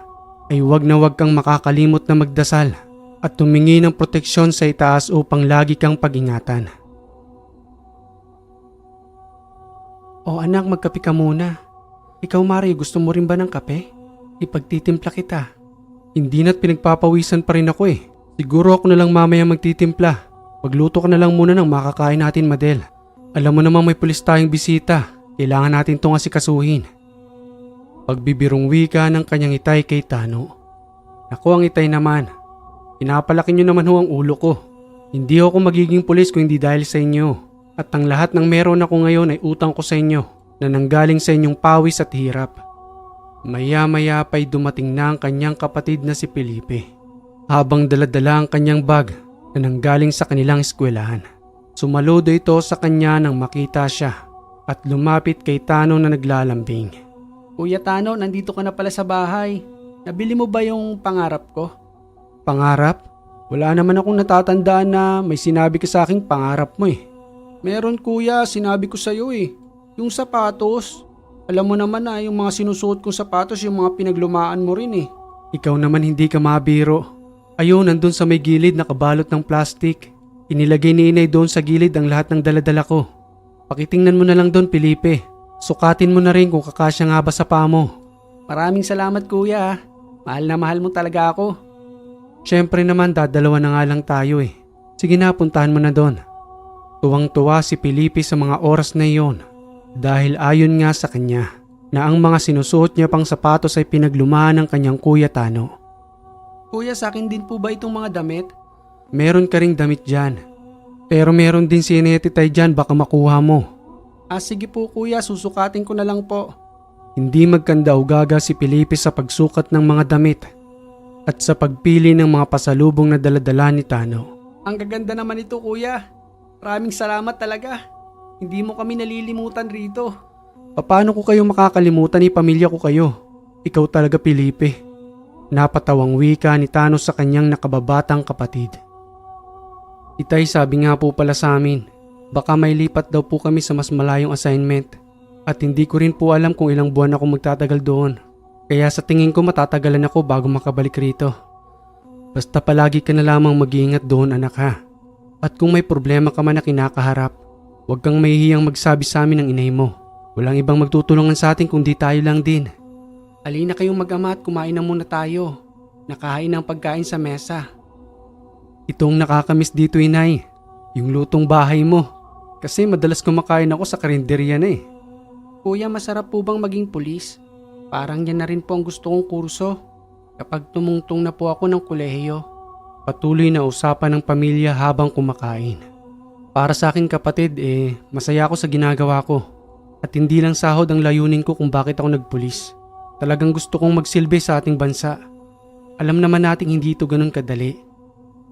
ay wag na wag kang makakalimot na magdasal at tumingi ng proteksyon sa itaas upang lagi kang pag-ingatan." "O anak, magkape ka muna. Ikaw Mari, gusto mo rin ba ng kape? Ipagtitimpla kita." "Hindi na't pinagpapawisan pa rin ako eh. Siguro ako na lang mamaya magtitimpla. Magluto ka na lang muna ng makakain natin Madel. Alam mo namang may pulis tayong bisita. Kailangan natin itong asikasuhin." Pagbibirong wika ng kanyang itay kay Tano. "Naku ang itay naman. Pinapalaki niyo naman ho ang ulo ko. Hindi ako magiging pulis kung hindi dahil sa inyo. At ang lahat ng meron ako ngayon ay utang ko sa inyo na nanggaling sa inyong pawis at hirap." Maya-maya pa'y dumating na ang kanyang kapatid na si Felipe. Habang daladala ang kanyang bag na nanggaling sa kanilang eskwelahan. Sumaludo ito sa kanya nang makita siya at lumapit kay Tano na naglalambing. "Kuya Tano, nandito ka na pala sa bahay. Nabili mo ba yung pangarap ko?" "Pangarap? Wala naman akong natatandaan na may sinabi ka sa aking pangarap mo eh." "Meron kuya, sinabi ko sa'yo eh. Yung sapatos. Alam mo naman na yung mga sinusuot kong sapatos yung mga pinaglumaan mo rin eh." "Ikaw naman hindi ka mabiro. Ayun, nandun sa may gilid nakabalot ng plastic. Inilagay ni inay doon sa gilid ang lahat ng daladala ko. Pakitingnan mo na lang doon Felipe. Sukatin mo na rin kung kakasya nga ba sa paa mo." "Maraming salamat kuya ah. Mahal na mahal mo talaga ako." "Syempre naman dadalawa na nga lang tayo eh. Sige na, puntahan mo na doon. Tuwang-tuwa si Felipe sa mga oras na iyon dahil ayon nga sa kanya na ang mga sinusuot niya pang sapatos ay pinaglumahan ng kanyang kuya Tano. Kuya, sa akin din po ba itong mga damit? Meron ka ring damit dyan. Pero meron din si Netitay dyan, baka makuha mo. Sige po kuya, susukatin ko na lang po. Hindi magkanda-ugaga si Felipe sa pagsukat ng mga damit at sa pagpili ng mga pasalubong na daladala ni Tano. Ang gaganda naman ito kuya. Maraming salamat talaga. Hindi mo kami nalilimutan rito. Paano ko kayo makakalimutan, ni pamilya ko kayo? Ikaw talaga Felipe. Napatawang wika ni Tano sa kanyang nakababatang kapatid. Itay, sabi nga po pala sa amin, baka may lipat daw po kami sa mas malayong assignment at hindi ko rin po alam kung ilang buwan ako magtatagal doon. Kaya sa tingin ko matatagalan ako bago makabalik rito. Basta palagi ka na lamang mag-iingat doon anak ha. At kung may problema ka man na kinakaharap, huwag kang mahihiyang magsabi sa amin ng inay mo. Walang ibang magtutulungan sa atin kundi tayo lang din. Alina kayong mag-ama at kumain na muna tayo. Nakahain ng pagkain sa mesa. Itong nakakamiss dito inay, yung lutong bahay mo. Kasi madalas kumakain ako sa karinderya na eh. Kuya, masarap po bang maging pulis? Parang yan na rin po ang gusto kong kurso. Kapag tumungtong na po ako ng kolehiyo. Patuloy na usapan ng pamilya habang kumakain. Para sa akin kapatid masaya ako sa ginagawa ko. At hindi lang sahod ang layunin ko kung bakit ako nagpulis. Talagang gusto kong magsilbi sa ating bansa. Alam naman nating hindi ito ganun kadali.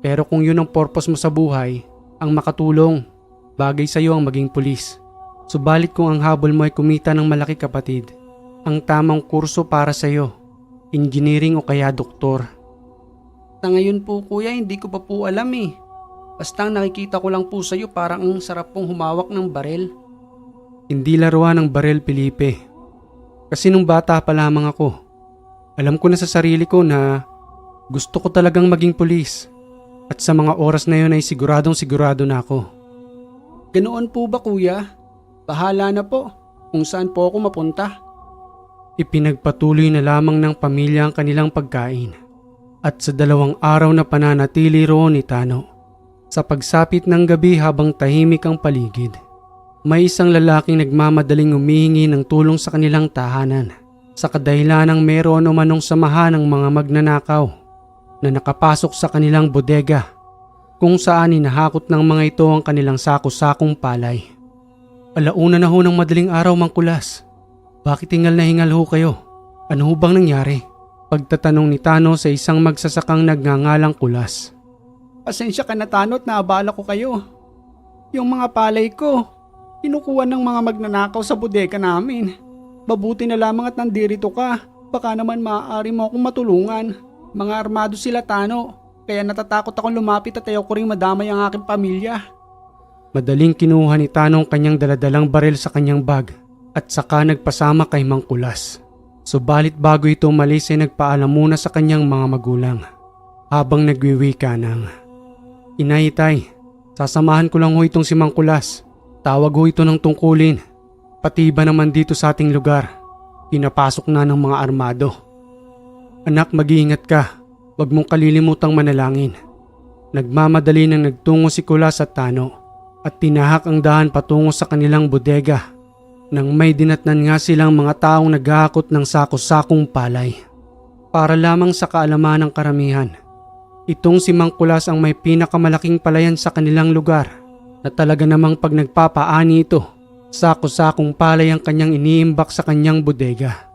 Pero kung yun ang purpose mo sa buhay, ang makatulong, bagay sa iyo ang maging pulis. Subalit kung ang habol mo ay kumita ng malaki kapatid, ang tamang kurso para sa iyo, engineering o kaya doktor. Sa ngayon po kuya, hindi ko pa po alam eh. Basta nakikita ko lang po sa iyo parang ang sarap pong humawak ng barel. Hindi laruan ng barel, Felipe. Kasi nung bata pa lamang ako, alam ko na sa sarili ko na gusto ko talagang maging pulis. At sa mga oras na yun ay siguradong sigurado na ako. Ganoon po ba kuya? Bahala na po kung saan po ako mapunta. Ipinagpatuloy na lamang ng pamilya ang kanilang pagkain. At sa 2 araw na pananatili roon ni Tano, sa pagsapit ng gabi habang tahimik ang paligid, may isang lalaking nagmamadaling humihingi ng tulong sa kanilang tahanan sa kadahilanang meron o manong samahan ng mga magnanakaw na nakapasok sa kanilang bodega kung saan hinahakot ng mga ito ang kanilang sako-sakong palay. Alauna na ho ng madaling araw, Mang Kulas. Bakit hingal na hingal ho kayo? Ano ho bang nangyari? Pagtatanong ni Tano sa isang magsasakang nagngangalang Kulas. Pasensya ka na Tano at naabala ko kayo. Yung mga palay ko, kinukuha ng mga magnanakaw sa bodega namin. Mabuti na lamang at nandirito ka. Baka naman maaari mo akong matulungan. Mga armado sila Tano, kaya natatakot akong lumapit at ayaw ko ring madamay ang aking pamilya. Madaling kinuha ni Tano ang kanyang daladalang baril sa kanyang bag at saka nagpasama kay Mang Kulas. Subalit bago ito umalis ay nagpaalam muna sa kanyang mga magulang habang nagwiwika ng, Inay, Tay, sasamahan ko lang ho itong si Mang Kulas. Tawag ho ito ng tungkulin. Pati iba naman dito sa ating lugar. Pinapasok na ng mga armado. Anak, mag-iingat ka. Huwag mong kalilimutang manalangin. Nagmamadali nang nagtungo si Kulas at Tano at tinahak ang daan patungo sa kanilang bodega nang may dinatnan nga silang mga taong naghahakot ng sako-sakong palay. Para lamang sa kaalaman ng karamihan, itong si Mang Kulas ang may pinakamalaking palayan sa kanilang lugar na talaga namang pag nagpapaani ito, sako-sakong palay ang kanyang iniimbak sa kanyang bodega.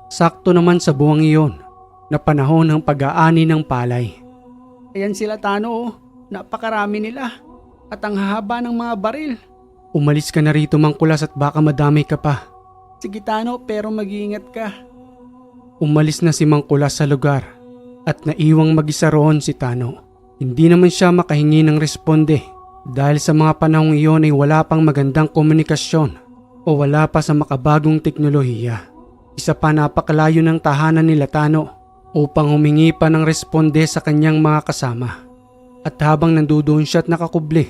Sakto naman sa buwang iyon na panahon ng pag-aani ng palay. Ayan sila Tano, napakarami nila at ang hahaba ng mga baril. Umalis ka na rito Mang Kulas at baka madamay ka pa. Sige Tano, pero mag-iingat ka. Umalis na si Mang Kulas sa lugar at naiwang mag-isa roon si Tano. Hindi naman siya makahingi ng responde dahil sa mga panahong iyon ay wala pang magandang komunikasyon o wala pa sa makabagong teknolohiya. Isa pa napakalayo ng tahanan nila Tano upang humingi pa ng responde sa kanyang mga kasama. At habang nandoon siya at nakakubli,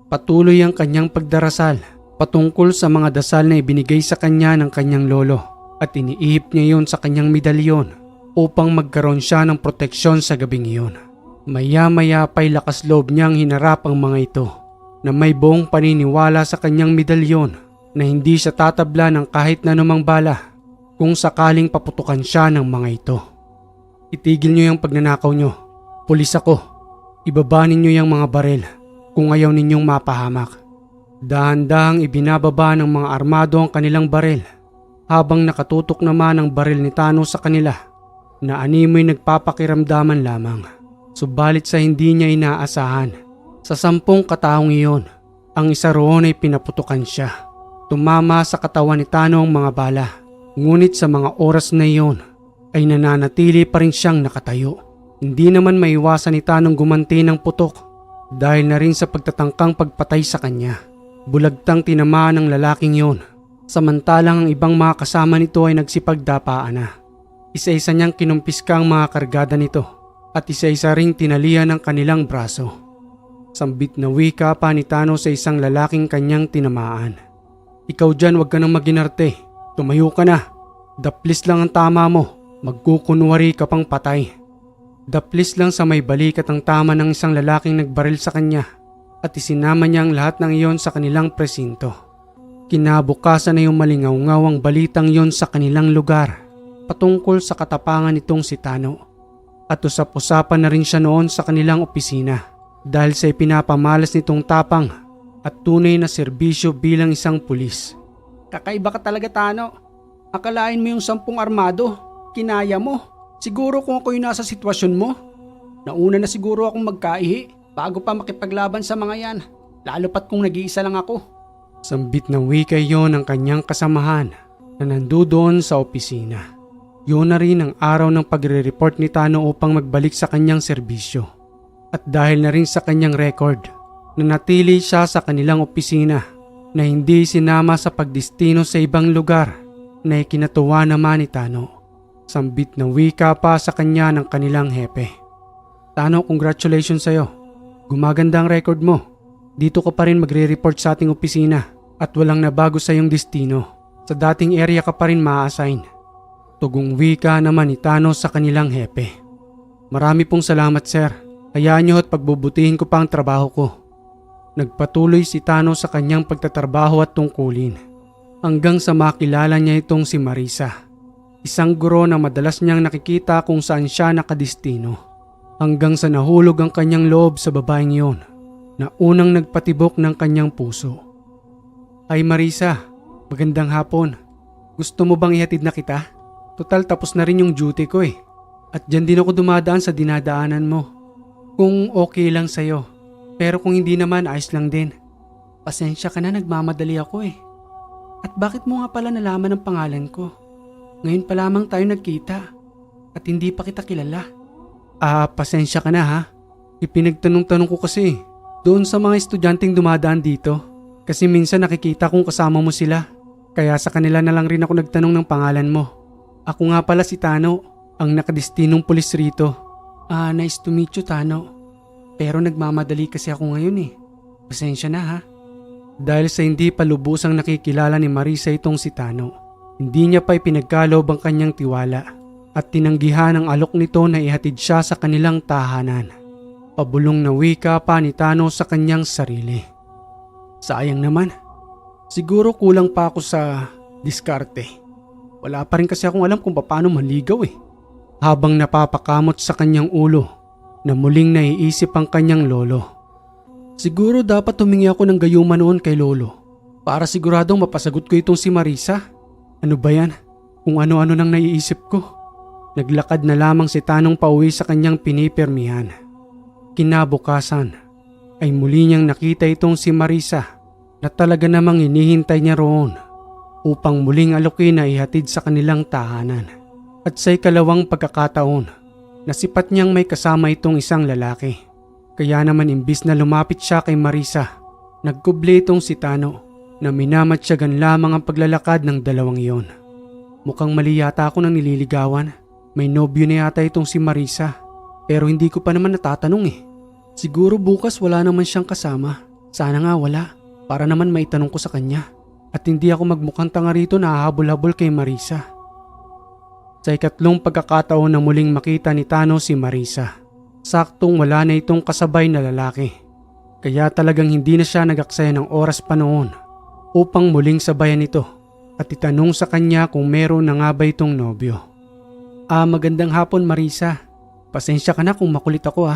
patuloy ang kanyang pagdarasal patungkol sa mga dasal na ibinigay sa kanya ng kanyang lolo at iniihip niya yon sa kanyang medalyon upang magkaroon siya ng proteksyon sa gabing iyon. Maya-maya pa'y lakas loob niyang hinarap ang mga ito na may buong paniniwala sa kanyang medalyon na hindi siya tatabla ng kahit na anumang bala kung sakaling paputukan siya ng mga ito. Itigil niyo yung pagnanakaw niyo. Pulis ako. Ibaba ninyo yung mga baril kung ayaw ninyong mapahamak. Dahan-dahang ibinababa ng mga armado ang kanilang baril habang nakatutok naman ang baril ni Tano sa kanila na animoy nagpapakiramdaman lamang. Subalit sa hindi niya inaasahan, sa 10 kataong iyon, ang isa roon ay pinaputukan siya. Tumama sa katawan ni Tano ang mga bala, ngunit sa mga oras na iyon ay nananatili pa rin siyang nakatayo. Hindi naman maiwasan ni Tanong gumanti ng putok dahil na rin sa pagtatangkang pagpatay sa kanya. Bulagtang tinamaan ng lalaking iyon, samantalang ang ibang mga kasama nito ay nagsipagdapaan na. Isa-isa niyang kinumpiska ang mga kargada nito at isa-isa ring tinalian ng kanilang braso. Sambit na wika pa ni Tano sa isang lalaking kanyang tinamaan. Ikaw dyan, wag ka nang maginarte. Tumayo ka na. Daplis lang ang tama mo. Magkukunwari ka pang patay. Daplis lang sa may balikat ang tama ng isang lalaking nagbaril sa kanya at isinama niya ang lahat ng iyon sa kanilang presinto. Kinabukasan na yung malingaw-ngaw ang balitang iyon sa kanilang lugar patungkol sa katapangan nitong si Tano. At usap-usapan na rin siya noon sa kanilang opisina dahil sa ipinapamalas nitong tapang at tunay na serbisyo bilang isang pulis. Kakaiba ka talaga, Tano. Akalain mo yung 10 armado. Kinaya mo. Siguro kung ako yung nasa sitwasyon mo, nauna na siguro akong magkaihi bago pa makipaglaban sa mga yan. Lalo pat kung nag-iisa lang ako. Sambit ng wika yon ng kanyang kasamahan na nandoon sa opisina. Yun na rin ang araw ng pagre-report ni Tano upang magbalik sa kanyang serbisyo. At dahil na rin sa kanyang record, nanatili siya sa kanilang opisina na hindi sinama sa pagdestino sa ibang lugar na ikinatuwa naman ni Tano. Sambit na wika pa sa kanya ng kanilang hepe. Tano, congratulations sa'yo. Gumaganda ang record mo. Dito ka pa rin magre-report sa ating opisina at walang nabago sa iyong destino. Sa dating area ka pa rin ma-assign. Tugong wika naman ni Tano sa kanilang hepe. Marami pong salamat, sir. Hayaan niyo at pagbubutihin ko pa ang trabaho ko. Nagpatuloy si Tano sa kanyang pagtatrabaho at tungkulin hanggang sa makilala niya itong si Marisa. Isang guro na madalas niyang nakikita kung saan siya nakadestino hanggang sa nahulog ang kanyang loob sa babaeng iyon na unang nagpatibok ng kanyang puso. Ay Marisa, magandang hapon. Gusto mo bang ihatid na kita? Total tapos na rin yung duty ko eh. At dyan din ako dumadaan sa dinadaanan mo. Kung okay lang sa'yo. Pero kung hindi naman, ayos lang din. Pasensya ka na, nagmamadali ako eh. At bakit mo nga pala nalaman ang pangalan ko? Ngayon pa lamang tayo nagkita at hindi pa kita kilala. Pasensya ka na ha. Ipinagtanong-tanong ko kasi doon sa mga estudyanteng dumadaan dito. Kasi minsan nakikita kong kasama mo sila. Kaya sa kanila na lang rin ako nagtanong ng pangalan mo. Ako nga pala si Tano, ang nakadestinong pulis rito. Nice to meet you, Tano. Pero nagmamadali kasi ako ngayon eh. Pasensya na ha. Dahil sa hindi pa lubusang nakikilala ni Marisa itong si Tano, hindi niya pa ipinagkalob ang kanyang tiwala at tinanggihan ang alok nito na ihatid siya sa kanilang tahanan. Pabulong na wika pa ni Tano sa kanyang sarili. Sayang naman. Siguro kulang pa ako sa diskarte. Wala pa rin kasi akong alam kung paano maligaw eh. Habang napapakamot sa kanyang ulo na muling naiisip ang kanyang lolo. Siguro dapat humingi ako ng gayuma noon kay lolo para siguradong mapasagot ko itong si Marisa. Ano ba yan? Kung ano-ano nang naiisip ko. Naglakad na lamang si Tanong pauwi sa kanyang pinipirmihan. Kinabukasan ay muli niyang nakita itong si Marisa na talaga namang hinihintay niya roon upang muling alokin na ihatid sa kanilang tahanan. At sa ikalawang pagkakataon, nasipat niyang may kasama itong isang lalaki. Kaya naman imbis na lumapit siya kay Marisa, nagkuble itong si Tano na minamatsyagan lamang ang paglalakad ng dalawang iyon. Mukhang mali yata ako nang nililigawan. May nobyo na yata itong si Marisa. Pero hindi ko pa naman natatanong eh. Siguro bukas wala naman siyang kasama. Sana nga wala. Para naman maitanong ko sa kanya. At hindi ako magmukhang tanga rito na hahabol-habol kay Marisa. Sa ikatlong pagkakataon na muling makita ni Tano si Marisa, saktong wala na itong kasabay na lalaki. Kaya talagang hindi na siya nag-aksaya ng oras pa noon upang muling sabayan ito at itanong sa kanya kung meron na nga ba itong nobyo. Magandang hapon Marisa. Pasensya ka na kung makulit ako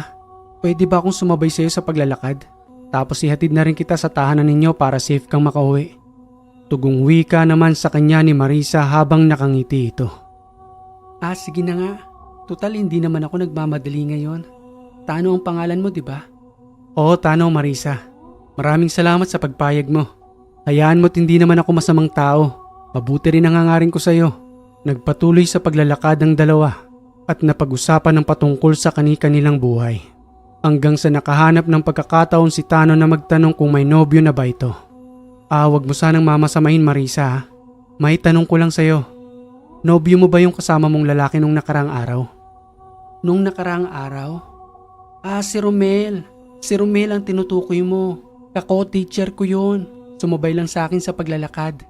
Pwede ba akong sumabay sa iyo sa paglalakad? Tapos ihatid na rin kita sa tahanan ninyo para safe kang makauwi. Tugong wika naman sa kanya ni Marisa habang nakangiti ito. Sige na nga. Total hindi naman ako nagmamadali ngayon. Tano ang pangalan mo, di ba? Oo, Tano Marisa. Maraming salamat sa pagpayag mo. Hayaan mo't hindi naman ako masamang tao. Mabuti rin ang hangarin ko sa iyo. Nagpatuloy sa paglalakad ng dalawa at napag-usapan ng patungkol sa kani-kanilang buhay. Hanggang sa nakahanap ng pagkakataon si Tano na magtanong kung may nobyo na ba ito. Wag mo sanang mamasamain Marisa. May tanong ko lang sa iyo. Nobyo mo ba yung kasama mong lalaki nung nakaraang araw? Nung nakaraang araw? Si Romel. Si Romel ang tinutukoy mo. Ako, teacher ko yun. Sumabay lang sa akin sa paglalakad.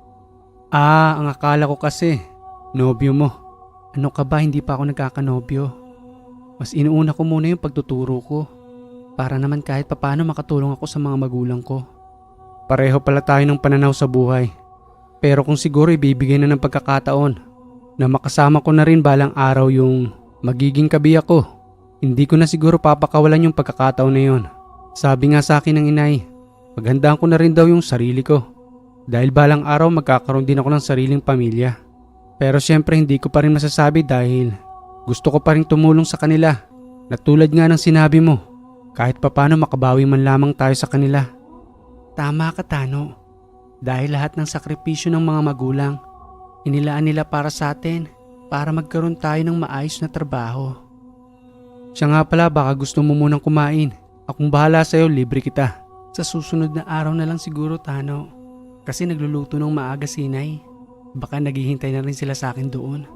Ang akala ko kasi, nobyo mo. Ano ka ba, hindi pa ako nagkakanobyo. Mas inuuna ko muna yung pagtuturo ko. Para naman kahit papano makatulong ako sa mga magulang ko. Pareho pala tayo ng pananaw sa buhay. Pero kung siguro ibibigay na ng pagkakataon na makasama ko na rin balang araw yung magiging kabiyak ko, hindi ko na siguro papakawalan yung pagkakataon na yun. Sabi nga sa akin ng inay, maghandaan ko na rin daw yung sarili ko. Dahil balang araw magkakaroon din ako ng sariling pamilya. Pero syempre hindi ko pa rin masasabi dahil gusto ko pa rin tumulong sa kanila. Na tulad nga ng sinabi mo, kahit papano makabawi man lamang tayo sa kanila. Tama ka Tano. Dahil lahat ng sakripisyo ng mga magulang, inilaan nila para sa atin, para magkaroon tayo ng maayos na trabaho. Siya nga pala, baka gusto mo munang kumain. Akong bahala sa'yo, libre kita. Sa susunod na araw na lang siguro Tano. Kasi nagluluto ng maaga si Inay. Baka naghihintay na rin sila sa akin doon.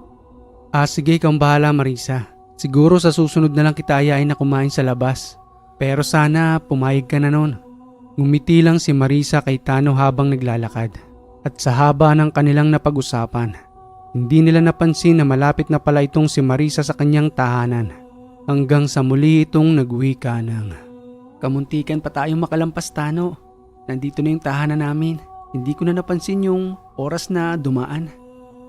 Sige, ikaw ang bahala Marisa. Siguro sa susunod na lang kita ayain na kumain sa labas. Pero sana pumayag ka na nun. Ngumiti lang si Marisa kay Tano habang naglalakad. At sa haba ng kanilang napag-usapan, hindi nila napansin na malapit na pala itong si Marisa sa kanyang tahanan. Hanggang sa muli itong nagwika ng, kamuntikan pa tayong makalampas Tano. Nandito na yung tahanan namin. Hindi ko na napansin yung oras na dumaan.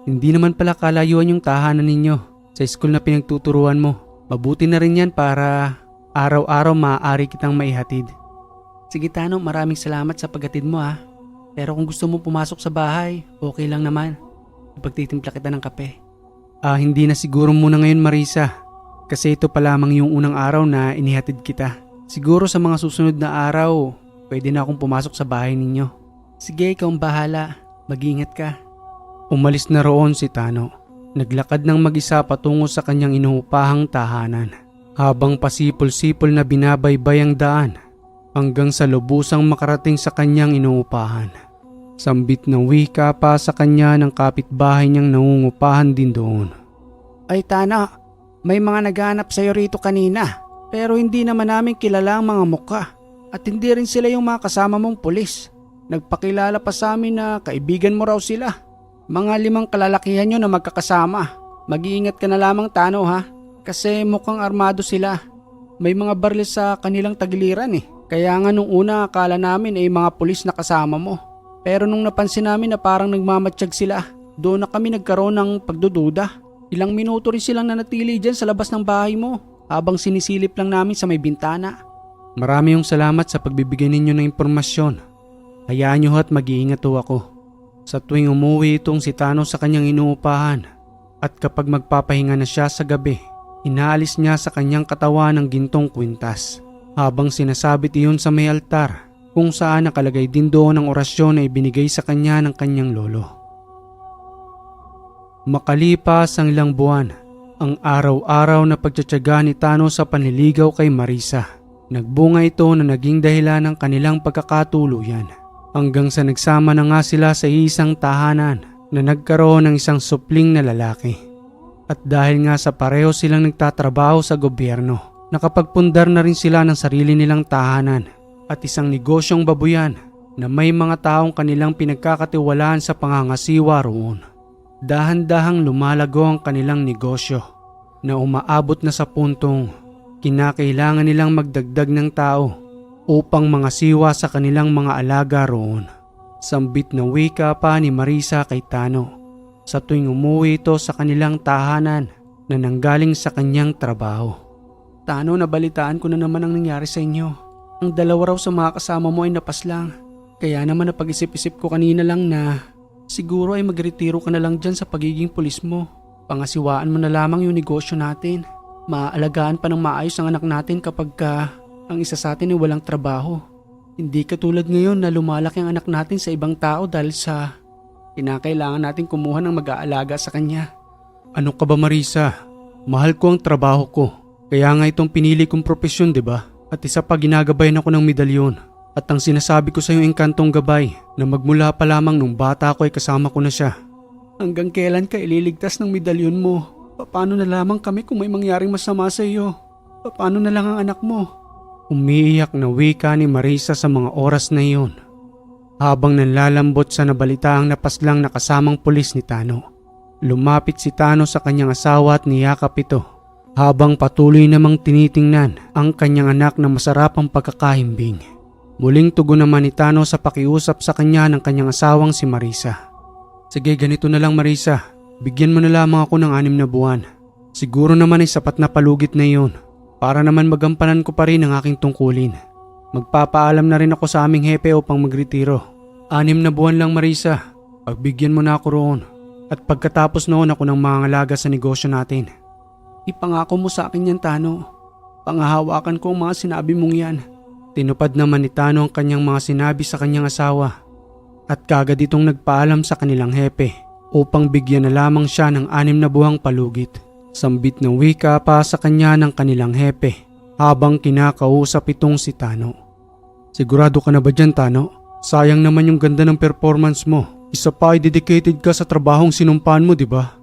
Hindi naman pala kalayuan yung tahanan ninyo sa school na pinagtuturuan mo. Mabuti na rin yan para araw-araw maaari kitang maihatid. Sige Tano, maraming salamat sa paghatid mo Pero kung gusto mo pumasok sa bahay, okay lang naman. Ipagtitimpla kita ng kape. Hindi na siguro muna ngayon Marisa. Kasi ito pa lamang yung unang araw na inihatid kita. Siguro sa mga susunod na araw, pwede na akong pumasok sa bahay ninyo. Sige, ikaw ang bahala. Mag-ingat ka. Umalis na roon si Tano. Naglakad ng mag-isa patungo sa kanyang inuupahang tahanan. Habang pasipol-sipol na binabaybay ang daan hanggang sa lubusang makarating sa kanyang inuupahan. Sambit na wika pa sa kanya ng kapitbahay niyang nangungupahan din doon. Ay Tana, may mga naghanap sa'yo rito kanina. Pero hindi naman namin kilala ang mga muka. At hindi rin sila yung mga kasama mong pulis. Nagpakilala pa sa amin na kaibigan mo raw sila. Mga 5 kalalakihan nyo na magkakasama. Mag-iingat ka na lamang Tano Kasi mukhang armado sila. May mga baril sa kanilang tagiliran Kaya nga nung una akala namin ay mga pulis na kasama mo. Pero nung napansin namin na parang nagmamatsyag sila, doon na kami nagkaroon ng pagdududa. Ilang minuto rin silang nanatili dyan sa labas ng bahay mo habang sinisilip lang namin sa may bintana. Marami yung salamat sa pagbibigay ninyo ng impormasyon. Hayaan nyo at mag-iingat ako. Sa tuwing umuwi itong si Tano sa kanyang inuupahan at kapag magpapahinga na siya sa gabi, inaalis niya sa kanyang katawan ng gintong kwintas habang sinasabit iyon sa may altar kung saan nakalagay din doon ang orasyon na ibinigay sa kanya ng kanyang lolo. Makalipas ang ilang buwan, ang araw-araw na pagtsatsaga ni Tano sa panliligaw kay Marisa, nagbunga ito na naging dahilan ng kanilang pagkakatuluyan. Hanggang sa nagsama na nga sila sa isang tahanan na nagkaroon ng isang supling na lalaki. At dahil nga sa pareho silang nagtatrabaho sa gobyerno, nakapagpundar na rin sila ng sarili nilang tahanan at isang negosyong babuyan na may mga taong kanilang pinagkakatiwalaan sa pangangasiwa roon. Dahan-dahang lumalago ang kanilang negosyo na umaabot na sa puntong kinakailangan nilang magdagdag ng tao upang mangasiwa sa kanilang mga alaga roon. Sambit na wika pa ni Marisa kay Tano sa tuwing umuwi ito sa kanilang tahanan na nanggaling sa kanyang trabaho. Tano, nabalitaan ko na naman ang nangyari sa inyo. Ang dalawa raw sa mga kasama mo ay napaslang. Kaya naman napag-isip-isip ko kanina lang na siguro ay magretiro ka na lang dyan sa pagiging pulis mo. Pangasiwaan mo na lamang yung negosyo natin. Maaalagaan pa ng maayos ang anak natin kapag ang isa sa atin ay walang trabaho. Hindi katulad ngayon na lumalaki ang anak natin sa ibang tao dahil sa kinakailangan natin kumuha ng mag-aalaga sa kanya. Ano ka ba, Marisa? Mahal ko ang trabaho ko. Kaya nga itong pinili kong propesyon, di ba? At isa pa, ginagabayan ako ng medalyon. At ang sinasabi ko sa iyo, engkantong gabay, na magmula pa lamang nung bata ako ay kasama ko na siya. Hanggang kailan ka ililigtas ng medalyon mo? Paano na lamang kami kung may mangyaring masama sa iyo? Paano na lang ang anak mo? Umiiyak na wika ni Marisa sa mga oras na iyon. Habang nanlalambot sa nabalitaang napaslang na kasamang pulis ni Tano. Lumapit si Tano sa kanyang asawa at niyakap ito. Habang patuloy namang tinitingnan ang kanyang anak na masarapang pagkakahimbing. Muling tugon naman ni Tano sa pakiusap sa kanya ng kanyang asawang si Marisa. Sige, ganito na lang, Marisa. Bigyan mo na lamang ako ng 6 na buwan. Siguro naman ay sapat na palugit na iyon para naman magampanan ko pa rin ang aking tungkulin. Magpapaalam na rin ako sa aming hepe upang magretiro. 6 na buwan lang, Marisa. Pagbigyan mo na ako roon. At pagkatapos noon ako ng mangangalaga sa negosyo natin. Ipangako mo sa akin yan, Tano. Pangahawakan ko ang mga sinabi mong yan. Tinupad naman ni Tano ang kanyang mga sinabi sa kanyang asawa. At kagad itong nagpaalam sa kanilang hepe upang bigyan na lamang siya ng 6 na buwang palugit. Sambit ng wika pa sa kanya ng kanilang hepe habang kinakausap itong si Tano. Sigurado ka na ba dyan, Tano? Sayang naman yung ganda ng performance mo. Isa pa ay dedicated ka sa trabahong sinumpaan mo, di ba?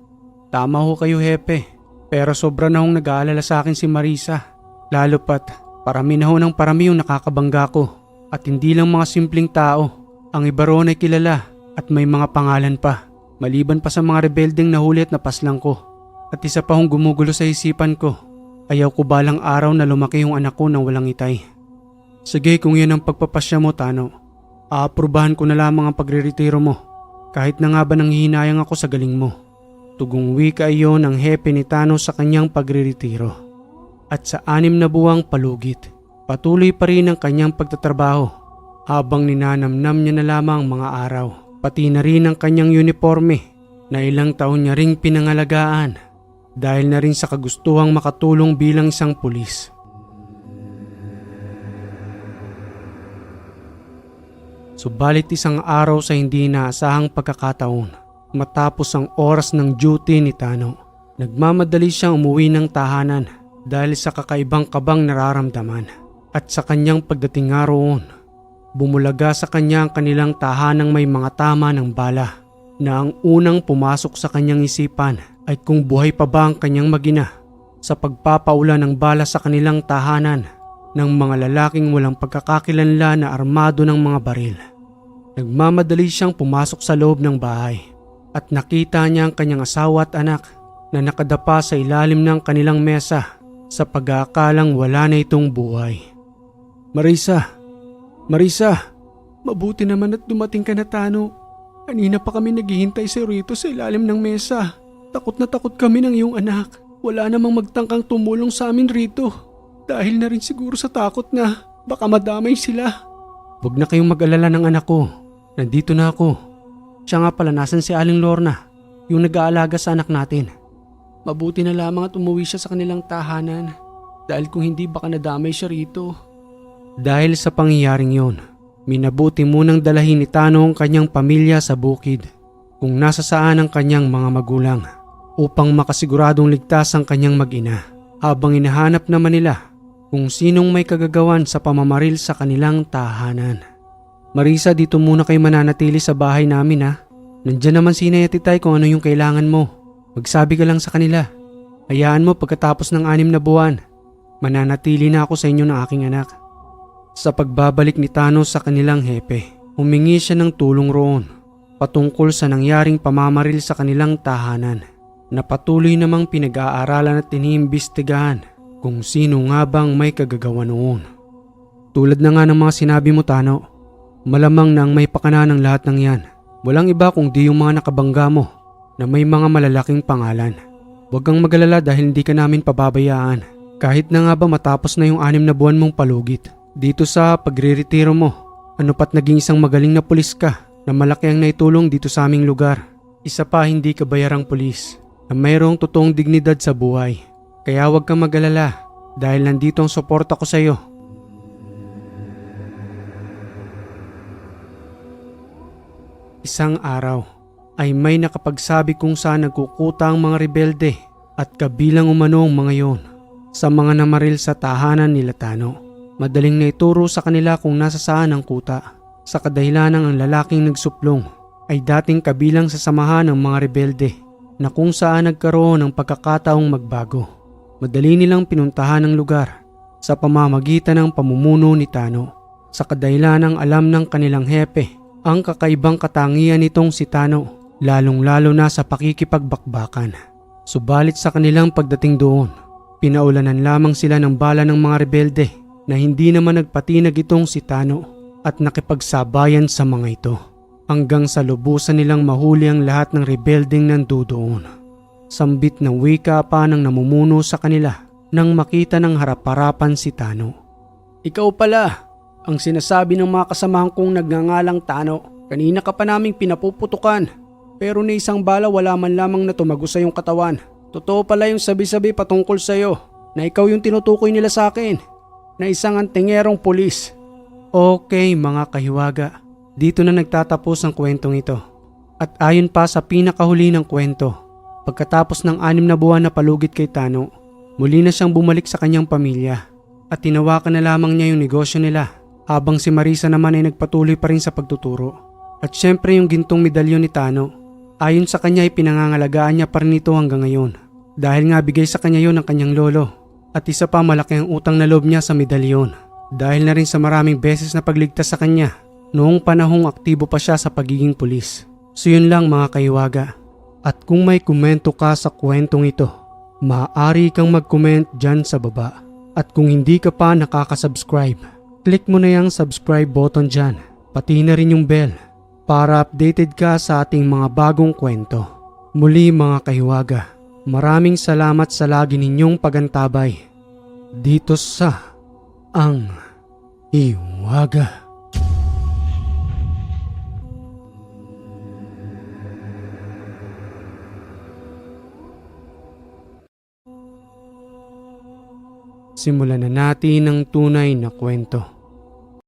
Tama ho kayo, hepe. Pero sobra na hong nag-aalala sa akin si Marisa. Lalo pat parami na ho ng parami yung nakakabangga ko. At hindi lang mga simpleng tao. Ang iba roon ay kilala at may mga pangalan pa. Maliban pa sa mga rebeldeng nahuli at napaslang ko. At isa pa hong gumugulo sa isipan ko. Ayaw ko balang araw na lumaki yung anak ko nang walang itay. Sige, kung yan ang pagpapasya mo, Tano. Aaprubahan ko na lamang ang pagre-retiro mo. Kahit na nga ba nanghihinayang ako sa galing mo. Tugong wika iyon ang hepe ni Tano sa kanyang pagre-retiro. At sa 6 na buwang palugit, patuloy pa rin ang kanyang pagtatrabaho habang ninanamnam niya na lamang mga araw. Pati na rin ang kanyang uniforme na ilang taon niya ring pinangalagaan dahil na rin sa kagustuhang makatulong bilang isang pulis. Subalit isang araw sa hindi inaasahang pagkakataon, matapos ang oras ng duty ni Tano, nagmamadali siyang umuwi ng tahanan dahil sa kakaibang kabang nararamdaman. At sa kanyang pagdating nga roon, bumulaga sa kanya ang kanilang tahanang may mga tama ng bala na ang unang pumasok sa kanyang isipan ay kung buhay pa ba ang kanyang magina sa pagpapaula ng bala sa kanilang tahanan ng mga lalaking walang pagkakakilanlan na armado ng mga baril. Nagmamadali siyang pumasok sa loob ng bahay at nakita niya ang kanyang asawa at anak na nakadapa sa ilalim ng kanilang mesa sa pag-aakalang wala na itong buhay. Marisa! Marisa! Mabuti naman at dumating ka na, Tano. Kanina pa kami naghihintay sa rito sa ilalim ng mesa. Takot na takot kami ng iyong anak. Wala namang magtangkang tumulong sa amin rito. Dahil na rin siguro sa takot na baka madamay sila. Huwag na kayong mag-alala ng anak ko. Nandito na ako. Siya nga pala, nasan si Aling Lorna, yung nag-aalaga sa anak natin. Mabuti na lamang at umuwi siya sa kanilang tahanan. Dahil kung hindi baka nadamay siya rito. Dahil sa pangyayaring yon, minabuti munang dalahin ni Tano ang kanyang pamilya sa bukid kung nasa saan ang kanyang mga magulang upang makasiguradong ligtas ang kanyang mag-ina habang hinahanap naman nila kung sinong may kagagawan sa pamamaril sa kanilang tahanan. Marisa, dito muna kayo mananatili sa bahay namin, ha. Nandiyan naman si Inay at Itay kung ano yung kailangan mo. Magsabi ka lang sa kanila. Hayaan mo pagkatapos ng 6 na buwan, mananatili na ako sa inyo ng aking anak. Sa pagbabalik ni Tano sa kanilang hepe, humingi siya ng tulong roon patungkol sa nangyaring pamamaril sa kanilang tahanan na patuloy namang pinag-aaralan at iniimbestigahan kung sino nga bang may kagagawa noon. Tulad na nga ng mga sinabi mo, Tano, malamang nang may pakana ng lahat ng yan. Walang iba kundi yung mga nakabangga mo na may mga malalaking pangalan. Huwag kang magalala dahil hindi ka namin pababayaan. Kahit na nga ba matapos na yung 6 na buwan mong palugit. Dito sa pagre-retiro mo, ano pat naging isang magaling na pulis ka na malaki ang naitulong dito sa aming lugar. Isa pa, hindi ka bayarang pulis na mayroong totoong dignidad sa buhay. Kaya huwag kang mag-alala dahil nandito ang suporta ko sa iyo. Isang araw ay may nakapagsabi kung saan nagkukuta ang mga rebelde at kabilang umano ang mga yon sa mga namaril sa tahanan nila Tano. Madaling naituro sa kanila kung nasa saan ang kuta. Sa kadahilanang ang lalaking nagsuplong ay dating kabilang sa samahan ng mga rebelde na kung saan nagkaroon ng pagkakataong magbago. Madali nilang pinuntahan ang lugar sa pamamagitan ng pamumuno ni Tano. Sa kadahilanang alam ng kanilang hepe ang kakaibang katangian nitong si Tano, lalong-lalo na sa pakikipagbakbakan. Subalit sa kanilang pagdating doon, pinaulanan lamang sila ng bala ng mga rebelde na hindi naman nagpatinag itong si Tano at nakipagsabayan sa mga ito hanggang sa lubusan nilang mahuli ang lahat ng rebeldeng nandoon. Sambit na wika pa ng namumuno sa kanila nang makita ng harap-harapan si Tano. Ikaw pala, ang sinasabi ng mga kasamahan kong nagngangalang Tano. Kanina ka pa naming pinapuputukan, pero ni isang bala wala man lamang na tumago sa iyong katawan. Totoo pala yung sabi-sabi patungkol sa iyo na ikaw yung tinutukoy nila sa akin na isang antingerong pulis. Okay mga kahiwaga, dito na nagtatapos ang kwentong ito. At ayon pa sa pinakahuli ng kwento, pagkatapos ng 6 na buwan na palugit kay Tano, muli na siyang bumalik sa kanyang pamilya at tinawakan na lamang niya yung negosyo nila habang si Marisa naman ay nagpatuloy pa rin sa pagtuturo. At syempre yung gintong medalyon ni Tano, ayon sa kanya ay pinangangalagaan niya pa rin ito hanggang ngayon dahil nga bigay sa kanya yon ng kanyang lolo. At isa pa, malaki ang utang na loob niya sa medalyon dahil na rin sa maraming beses na pagligtas sa kanya noong panahong aktibo pa siya sa pagiging pulis. So yun lang mga kahiwaga. At kung may komento ka sa kwentong ito, maaari kang mag-comment dyan sa baba. At kung hindi ka pa nakaka-subscribe, click mo na yung subscribe button dyan, pati na rin yung bell para updated ka sa ating mga bagong kwento. Muli mga kahiwaga, maraming salamat sa lagi ninyong pagantabay dito sa Ang Hiwaga. Simulan na natin ang tunay na kwento.